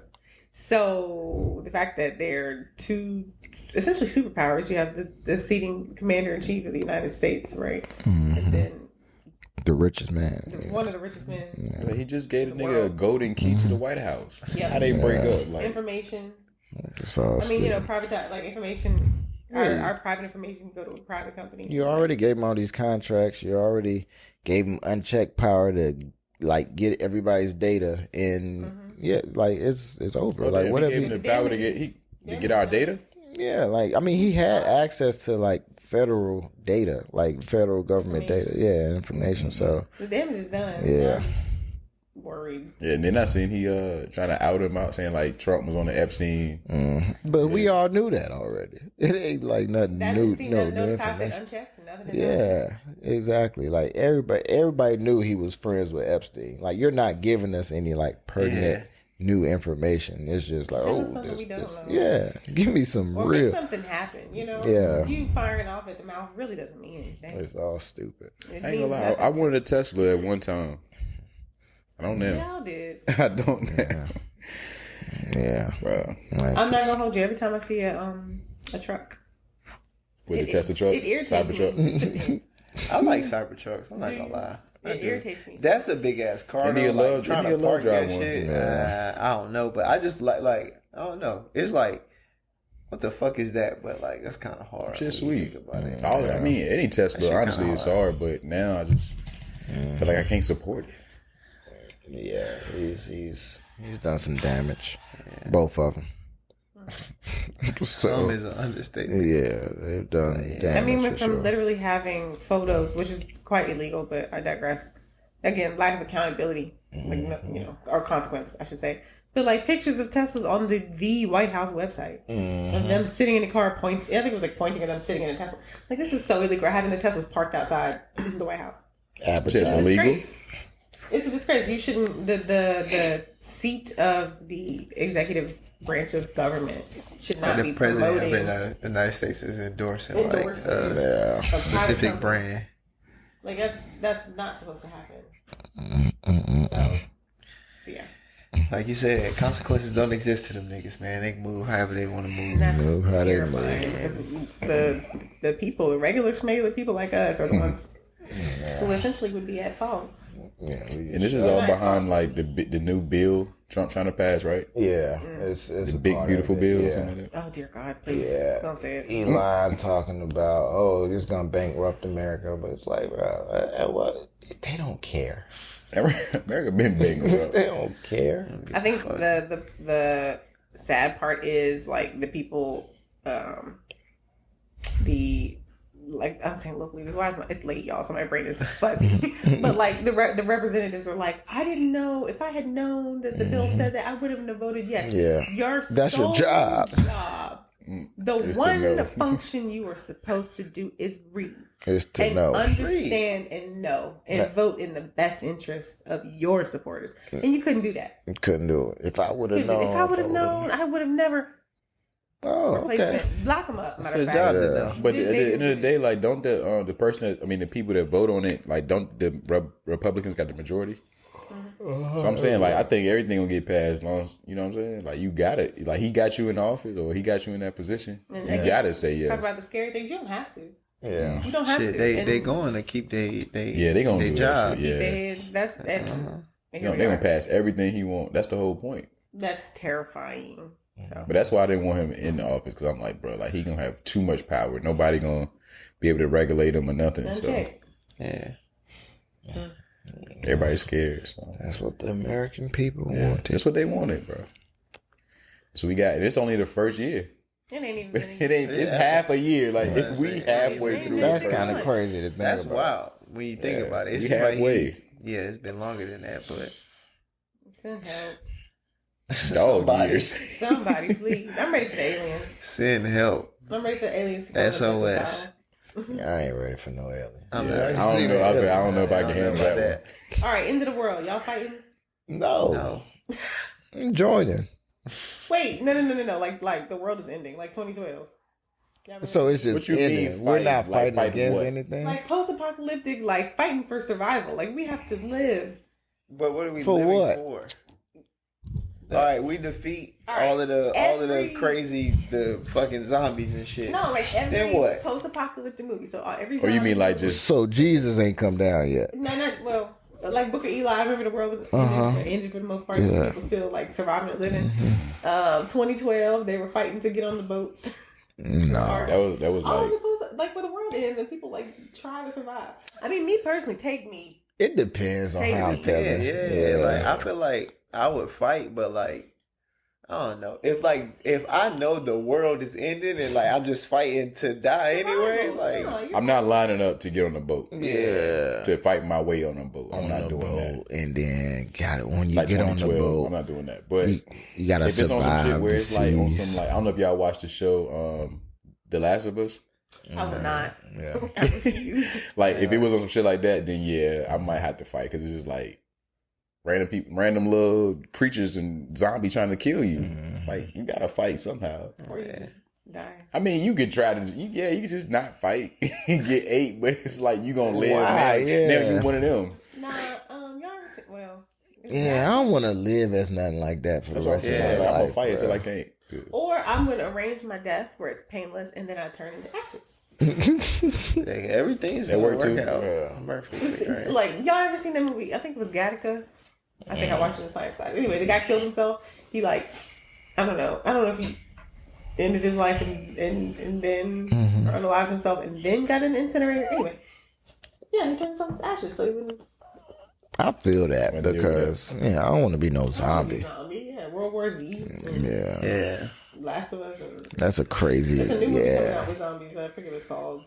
So the fact that they're two essentially superpowers, you have the seating commander in chief of the United States, right? And then The richest man. one of the richest men. Like, he just gave a The nigga a world. golden key to the White House. Yeah. How they break up? Like, Information. It's all I mean, you know, stupid. private like information. Our private information can go to a private company. You already gave him all these contracts. You already gave him unchecked power to like get everybody's data, and yeah, like it's over. oh, Like if whatever. he gave him the power to get our data. Yeah, like I mean, he had access to like federal data, like federal government data. Yeah, information. So The damage is done. Yeah. Now just worried. Yeah, and then I seen he trying to out him out, saying like Trump was on the Epstein. But we all knew that already. It ain't like nothing new. No new information. Unchecked, nothing. Yeah, exactly. Like everybody knew he was friends with Epstein. Like you're not giving us any like pertinent new information. It's just like, this. Yeah, give me some or real. Make something happen. You know. Yeah. You firing off at the mouth really doesn't mean anything. It's all stupid. It I ain't gonna means lie. I wanted a Tesla at one time. I don't know. Y'all did. I don't know. Yeah, Bro. I'm not gonna hold you. Every time I see a truck With the Tesla truck, it irritates Cybertruck. me. Just a bit. I like Cybertrucks. I'm not gonna lie. It irritates me. That's a big ass car. India though, love- trying India to love park that drive one. shit. Yeah. I don't know, but I just like I don't know. It's like, what the fuck is that? But like that's kind of hard. Shit when you sweet. think about it. I mean, any Tesla, shit honestly, kinda is hard. hard, but now I just feel like I can't support it. yeah. He's done some damage. Both of them. Some is an understatement. Yeah, they've done damage. I mean, went for from sure. literally having photos, which is quite illegal, but I digress. Again, lack of accountability, like you know, or consequence, I should say. But like pictures of Teslas on the White House website of them sitting in a car, pointing. I think it was like pointing at them sitting in a Tesla. Like this is so illegal. Having the Teslas parked outside the White House. It's Advertising. illegal. Disgrace. It's a disgrace. You shouldn't. The seat of the executive branch of government should not Like be the president of promoting the United States is endorsing Endorsing. like a a private specific company. brand. Like that's not supposed to happen. So yeah, Like you said, consequences don't exist to them niggas, man. They can move however they want to move. that's Move how they terrifying move. because the people, the regular schmegular people like us, are the ones who essentially would be at fault. Yeah, And this is all behind like the new bill Trump trying to pass, right? yeah, it's The a big part beautiful of it. bill or Yeah. something like that. Oh dear God, please don't say it. Elon talking about, it's gonna bankrupt America, but it's like, bro, what? They don't care. America been big, bro. They don't care. I think the sad part is like the people, like I'm saying local leaders. Why is it's late, y'all? So my brain is fuzzy. But like the representatives are like, I didn't know. If I had known that the bill said that, I would have voted yes. Yeah. That's your sole job. The Is to one know. function you are supposed to do is read It's to and know. understand and know and vote in the best interest of your supporters. And you couldn't do that. Couldn't do it. If I would have known. If I would have known, I would have never. Oh, okay. Replacement. Lock them up. Matter It's of your fact. job to know. But at the end of the day, like, don't the person that the people that vote on it, like, don't the Republicans got the majority? So I'm saying, like, I think everything will get passed as long as, you know what I'm saying? Like, you got it. Like, he got you in office or he got you in that position. You got to say yes. Talk about the scary things. You don't have to. Yeah. You don't have Shit, to. they going to keep they Yeah, they gonna their do job. that shit. Yeah. Heads, that's and You here know, we they are. gonna pass everything he want. That's the whole point. That's terrifying. So But that's why I didn't want him in the office, because I'm like, bro, like, he gonna have too much power. Nobody gonna be able to regulate him or nothing. So unchecked. Yeah. everybody's scared. So. That's what the American people Yeah, wanted. that's what they wanted, bro. So we got, and it's only the first year. It ain't even. It ain't. It's half a year. Like we halfway It through. ain't That's even kind of good. crazy to think That's about. wild when you think about it. It we seems like halfway. it's been longer than that, but Send help. Dog somebody, years. Somebody, please. I'm ready for the aliens. send help. I'm ready for the aliens to come and take us SOS. out. I ain't ready for no aliens. I'm I don't know. I don't know if I can handle about that. All right, end of the world. Y'all fighting? No. No. I'm joining. Wait, no. Like the world is ending. Like 2012. Y'all So it's just What you ending. mean We're not fighting? Like, fighting fighting against what? anything. like post-apocalyptic, like fighting for survival. Like we have to live. But what are we For living what? for? All right, we defeat All all right, of the every- crazy the fucking zombies and shit. No, like every Then what? post-apocalyptic movie. So every. Or you mean like just? So Jesus ain't come down yet. No, not well. Like Book of Eli, I remember the world was ended for the most part. Yeah. People still like surviving and living. 2012, they were fighting to get on the boats. No. That was All like. the like where the world ends and people like try to survive. I mean, me personally, take me. It depends on Hey, how me. Yeah, Kevin. yeah. Like I feel like I would fight, but like I don't know. If I know the world is ending and like I'm just fighting to die anyway, like I'm not lining up to get on the boat. Yeah. To fight my way on a boat. I'm On not the doing boat, that. and then got it when you Like get on the 2012, boat. I'm not doing that. But You gotta if it's on some survive shit where the it's like on seas. some like I don't know if y'all watched the show The Last of Us. I would not. Yeah. I refuse. Like if it was on some shit like that, then yeah, I might have to fight because it's just like random people, random little creatures and zombie trying to kill you. Like you gotta fight somehow. Or you just die. I mean, you could try to, you could just not fight and get ate, but it's like you gonna live. Why? Now, Yeah. now you one of them. Nah, y'all ever see, well. it's Yeah, I not- don't want to live as nothing like that for That's the why I rest of said my I'm life. gonna fight until bro. I can't. Or I'm going to arrange my death where it's painless and then I turn into ashes. everything's That gonna work work too? out Yeah. perfectly. Right? Like, y'all ever seen that movie? I think it was Gattaca. I think I watched it in science class. Anyway, the guy killed himself. He like, I don't know if he ended his life and then unalived himself and then got an incinerator. Anyway, yeah, he turned himself to ashes so he wouldn't I feel that Wanna deal with because I don't want to be no be zombie. zombie. Yeah, World War Z. And Yeah, Yeah. Last of Us. And that's a crazy. there's a new movie coming Yeah, out with zombies. I forget what it's called.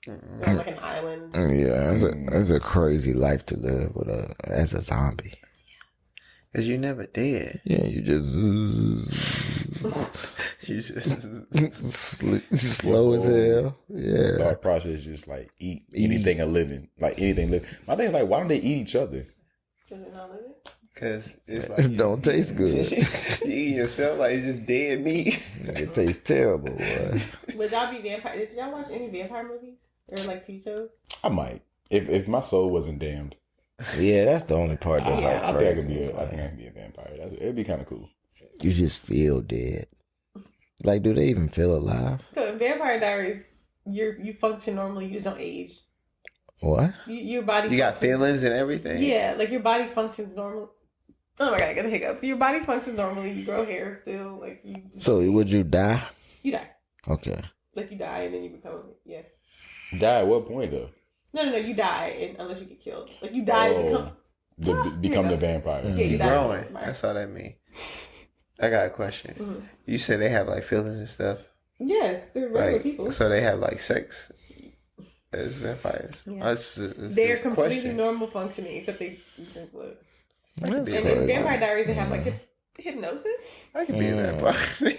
There's like an island. yeah, it's a crazy life to live with as a zombie. Cause you never dead. Yeah, you just You just slow as hell. Yeah, Thought process just like eat anything a living, like anything living. My thing is like, why don't they eat each other? Is it not living? cause it's like it don't taste good. you eat yourself like it's just dead meat. It tastes terrible. Boy. Would y'all be vampire? Did y'all watch any vampire movies or like TV shows? I might, if my soul wasn't damned. Yeah, that's the only part that's like I think I could crazy. be. It's I think I like, could be a vampire. It'd be kind of cool. you just feel dead. Like, do they even feel alive? So in Vampire Diaries, you function normally. You just don't age. What? Your body. You got functions- feelings and everything. Yeah, like your body functions normally. Oh my god, I got the hiccups. So your body functions normally. You grow hair still. Like you. So would you die? You die. Okay. Like you die and then you become. Yes. Die at what point though? No. You die unless you get killed. Like you die and become. Become the Yeah. vampire. Yeah, You you die. growing. Right. That's all that mean. I got a question. Mhm. You said they have like feelings and stuff. Yes, they're regular Like people. so they have like sex as vampires. Yeah. That's They're a completely question. normal functioning except they drink blood. That's And in crazy. Vampire Diaries, they have like hypnosis. I can be a vampire.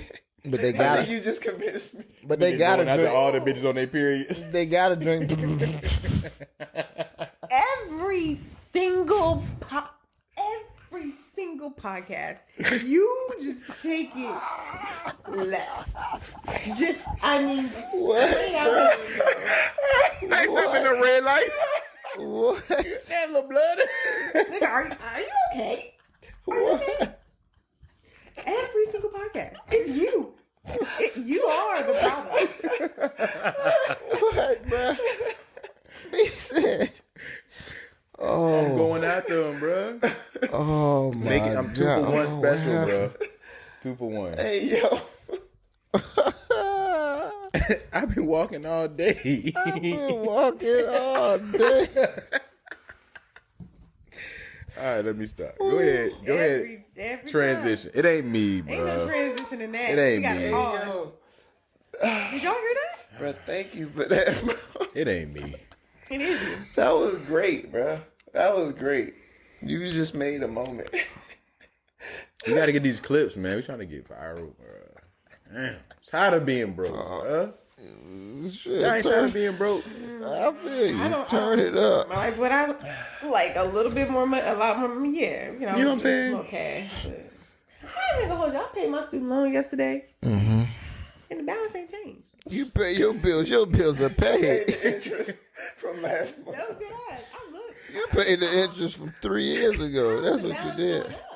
But they I gotta. think you just convinced me. But they gotta After drink. all the bitches on their periods. They gotta drink. Every single podcast, you just take it left. Just, I mean, straight out. Next up in the red light. What? That little blood. Nigga, are you okay? Are you okay? Every single podcast, it's you. You are the problem. What, bro? He said. Oh, Going after him, bro. oh my I'm 2 God. for 1 Oh, special, wow. bro. 2 for 1. Hey yo. I've been walking all day. I've been walking all day. All right, let me stop. Go ahead. Go ahead. Every Transition. It ain't me, Time. Ain't no bro. transition in that. It ain't We gotta me. pause. Yo. Did y'all hear that? Bro, thank you for that, bro. It ain't me. It is you. That was great, bro. That was great. You just made a moment. We gotta get these clips, man. We trying to get viral, bro. Damn. Tired of being broke, bro. Shit, I ain't tired of being broke. I feel you. I don't Turn it up. Like what I like a little bit more money, a lot more. Yeah, You know what I'm saying? Okay. I ain't gonna hold you. I paid my student loan yesterday, and the balance ain't changed. You pay your bills. Your bills are paid. The interest from last month. That was good. I look. You paid the interest from 3 years ago. That's The what you balance did. going up.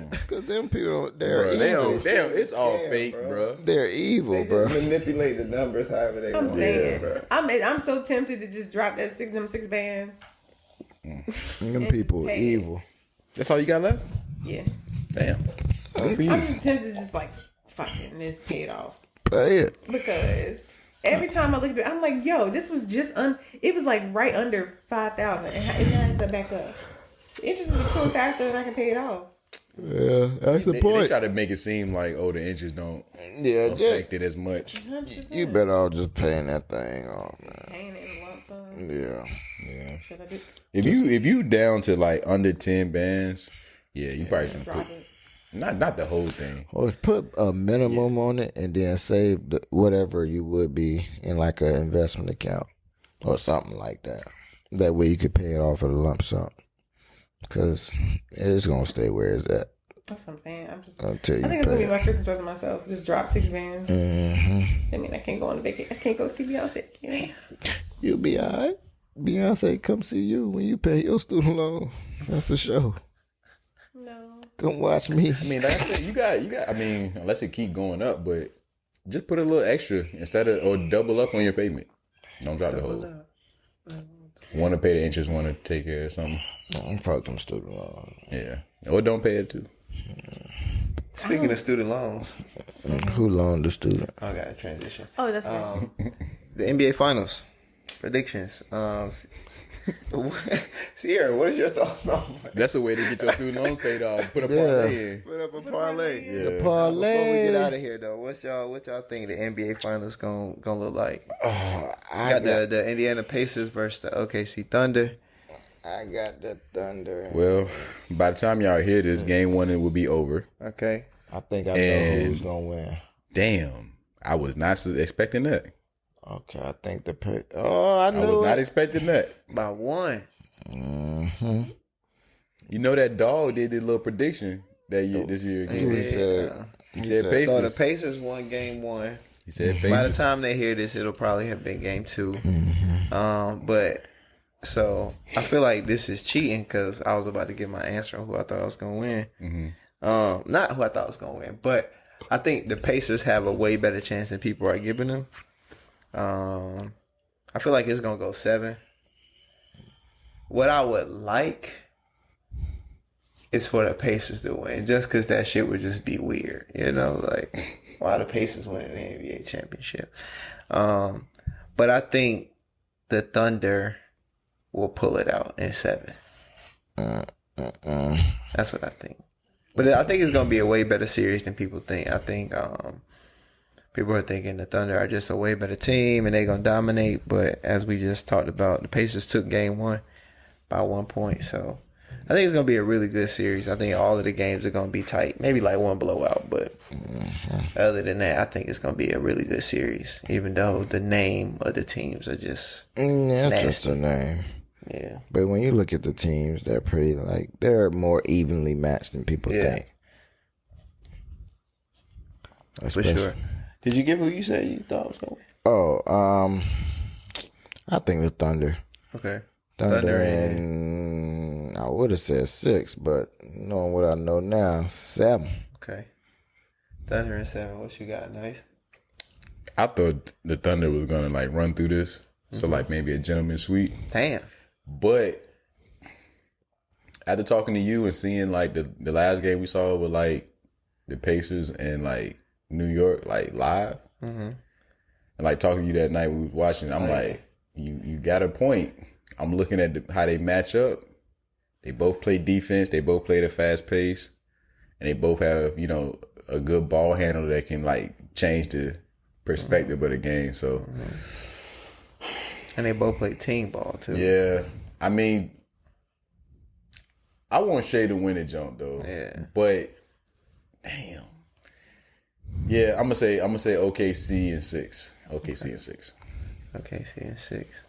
Because them people, they're Bro, they evil. don't, it's all Scam, fake, bro. bro. They're evil, They bro. just manipulate the numbers however they I'm want. saying, bro. I'm so tempted to just drop them 6 bands. Them people pay it. evil. That's all you got left? Yeah, Damn. Good for you. I'm just tempted to just like fuck it and just pay it off Pay it. because every time I look at it, I'm like, yo, this was just it was like right under 5,000, and now it's back up. The interest is accruing faster than I can pay it off. Yeah, that's the They point. try to make it seem like, oh, the inches don't Yeah, affect it as much. you better all just paying that thing off, man. Paying it in lump sum. Yeah. Should I do? If you down to like under 10 bands, yeah, you probably should put Drop it. not the whole thing. Or put a minimum on it and then save whatever you would be in like an investment account or something like that. That way you could pay it off at a lump sum. Because it's going to stay where it's at That's what I'm saying. until you I think it's gonna pay be my it. Christmas present myself. Just drop 6 bands. Mm-hmm. I mean, I can't go on a vacation. I can't go see Beyonce. Yeah. You'll be all right. Beyonce come see you when you pay your student loan. That's a show. No. Come watch me. I mean, like I said, you got. I mean, unless it keep going up, but just put a little extra instead of or double up on your payment. Don't drop the whole. Want to pay the interest, want to take care of something. I'm fucking student loan. Yeah, or don't pay it too. Speaking of student loans, Who loaned the student? I got a transition. Oh, that's right. The NBA Finals predictions. Sierra, what is your thoughts on it? That's a way to get your student loan paid off. Put a parlay in. Put up a parlay. Yeah. The Before we parlay. get out of here, though, what y'all think the NBA Finals gonna look like? I Got the Indiana Pacers versus the OKC Thunder. I got the Thunder. Well, by the time y'all hear this, game 1 it will be over. Okay. I think I know And- who's gonna win. Damn, I was not expecting that. Okay, I think the I I knew was not it. expecting that. By one. Mm-hmm. You know that dog did a little prediction that year, this year again. He said, He said So Pacers. the Pacers won game 1. He said By the Pacers. time they hear this, it'll probably have been game 2. But so I feel like this is cheating because I was about to give my answer on who I thought I was gonna win. Not who I thought was gonna win, but I think the Pacers have a way better chance than people are giving them. I feel like it's gonna go 7. What I would like is for the Pacers to win, just because that shit would just be weird, you know, like why the Pacers winning the NBA championship. But I think the Thunder will pull it out in 7. That's what I think. But I think it's gonna be a way better series than people think. I think people are thinking the Thunder are just a way better team and they're gonna dominate. But as we just talked about, the Pacers took game 1 by 1 point. So I think it's gonna be a really good series. I think all of the games are gonna be tight. Maybe like one blowout, but other than that, I think it's gonna be a really good series. Even though the name of the teams are just That's just nasty. a name. Yeah. But when you look at the teams, they're more evenly matched than people Yeah. think. For Especially- sure. Did you give who you said you thought was going? Oh, I think the Thunder. Okay. Thunder and I would have said 6, but knowing what I know now, 7. Okay. Thunder and 7. What you got? Nice. I thought the Thunder was gonna like run through this, so like maybe a gentleman's sweep. Damn. But after talking to you and seeing like the last game we saw with like the Pacers and like New York like live, and like talking to you that night we was watching, I'm like, you got a point. I'm looking at how they match up. They both play defense. They both play at a fast pace, and they both have a good ball handler that can like change the perspective of the game. So. And they both play team ball too. Yeah, I mean, I want Shea to win a jump though. Yeah. But damn. Yeah, I'm gonna say OKC and 6. OKC and 6. Okay, see in 6.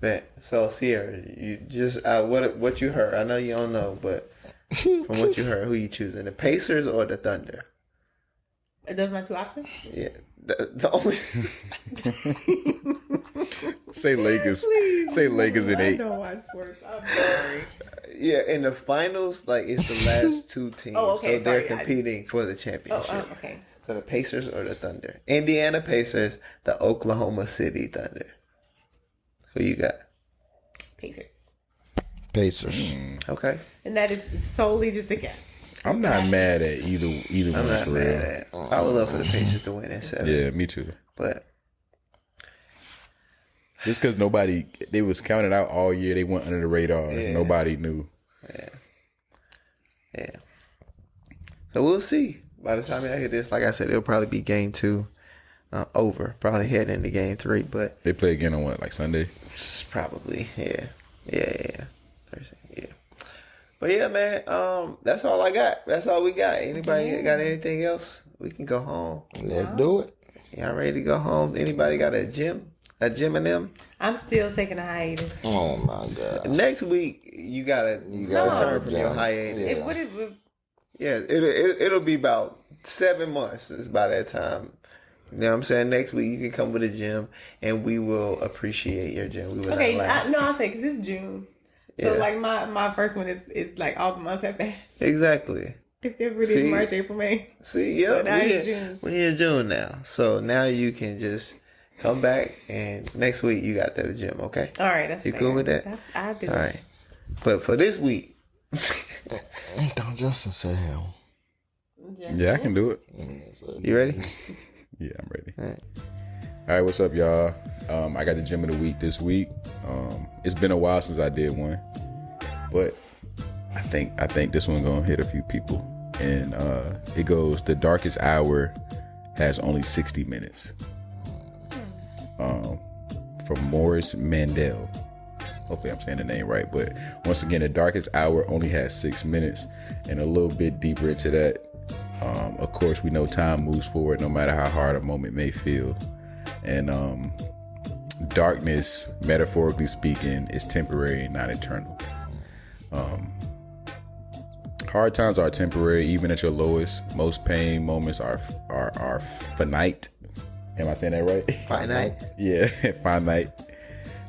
Bet. So Sierra, you just what you heard? I know you don't know, but from what you heard, who you choosing? The Pacers or the Thunder? Those are my 2 options. Yeah. The only Say Lakers. Say Lakers in 8. I don't watch sports. I'm sorry. yeah, in the finals, like it's the last 2 teams. Oh, okay, So they're sorry, competing for the championship. Okay. So the Pacers or the Thunder? Indiana Pacers, the Oklahoma City Thunder. Who you got? Pacers. Okay. And that is solely just a guess. I'm not mad at either I'm one not for mad real. at it. I would love for the Pacers to win in 7. Yeah, me too. But Just because they was counted out all year, they went under the radar. Yeah. Nobody knew. yeah. So we'll see. By the time y'all hear this, like I said, it'll probably be game 2 over. Probably heading into game 3, but They play again on what, like Sunday? probably, yeah. Thursday, yeah. But yeah, man, that's all I got. That's all we got. Anybody got anything else? We can go home. Let's do it. Y'all ready to go home? Anybody got a gym? A gym in them? I'm still taking a hiatus. Oh my God. Next week you gotta return from your hiatus. Yeah, it'll be about 7 months. It's by that time. You know what I'm saying? Next week you can come with a gym and we will appreciate your gym. We will Okay, not laugh. I'll say because it's June. So Yeah. like my first one is like all the months have passed. Exactly. February, See? March, April, May. See, yeah, So now it's June. we're in June now. So now you can just come back and next week you got the gym, okay? All right, that's You fair. cool with that? I do. All right. But for this week, Don't Justin say him. Yeah, I can do it. you ready? Yeah, I'm ready. All right. All right, what's up, y'all? I got the gym of the week this week. It's been a while since I did one, but I think this one gonna hit a few people. And it goes: the darkest hour has only 60 minutes. From Morris Mandel. Hopefully I'm saying the name right, but once again, the darkest hour only has 6 minutes. And a little bit deeper into that, of course, we know time moves forward no matter how hard a moment may feel. And darkness, metaphorically speaking, is temporary, not eternal. Hard times are temporary, even at your lowest. Most pain moments are finite. Am I saying that right? Finite. Yeah, finite.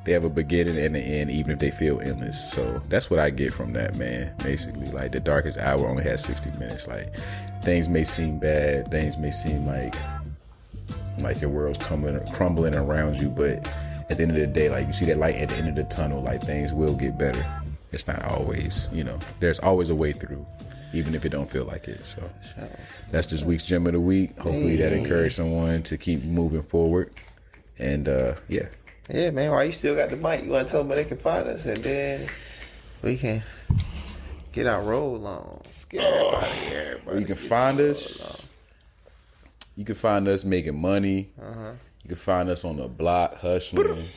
They have a beginning and an end, even if they feel endless. So that's what I get from that, man. Basically, like the darkest hour only has 60 minutes. Like things may seem bad, things may seem like your world's crumbling around you, but at the end of the day, like you see that light at the end of the tunnel, like things will get better. It's not always, there's always a way through, even if it don't feel like it. So that's this week's gym of the week. Hopefully that encouraged someone to keep moving forward. And yeah. Yeah, man. While you still got the mic, you want to tell them where they can find us, and then we can get our roll on. Get everybody. You can find us. You can find us making money. You can find us on the block hustling.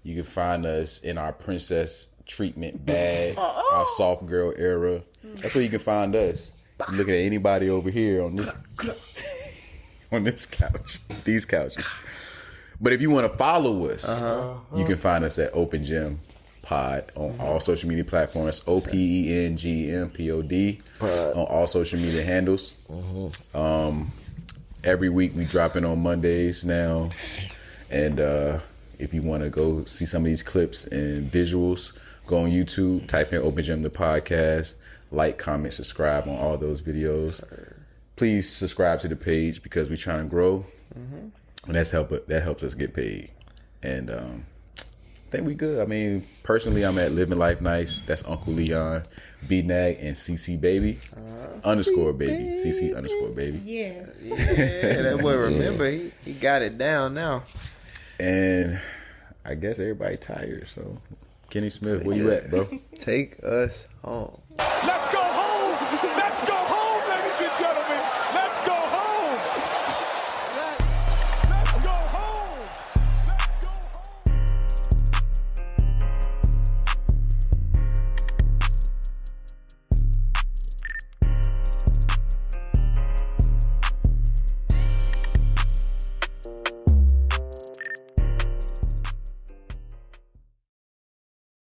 You can find us in our princess treatment bag, our soft girl era. That's where you can find us. You looking at anybody over here on this on this couch, these couches. But if you want to follow us, you can find us at Open Gym Pod on all social media platforms. OPENGMPOD on all social media handles. Every week we drop in on Mondays now. And if you want to go see some of these clips and visuals, go on YouTube, type in Open Gym the podcast, like, comment, subscribe on all those videos. Please subscribe to the page because we're trying to grow. And that helps us get paid. And I think we good. I mean, personally, I'm at Living Life Nice. That's Uncle Leon, B-Nag, and CC Baby. Underscore baby. CC underscore baby. Yeah. Yeah, that boy remember. He got it down now. And I guess everybody tired. So, Kenny Smith, where you at, bro? Take us home.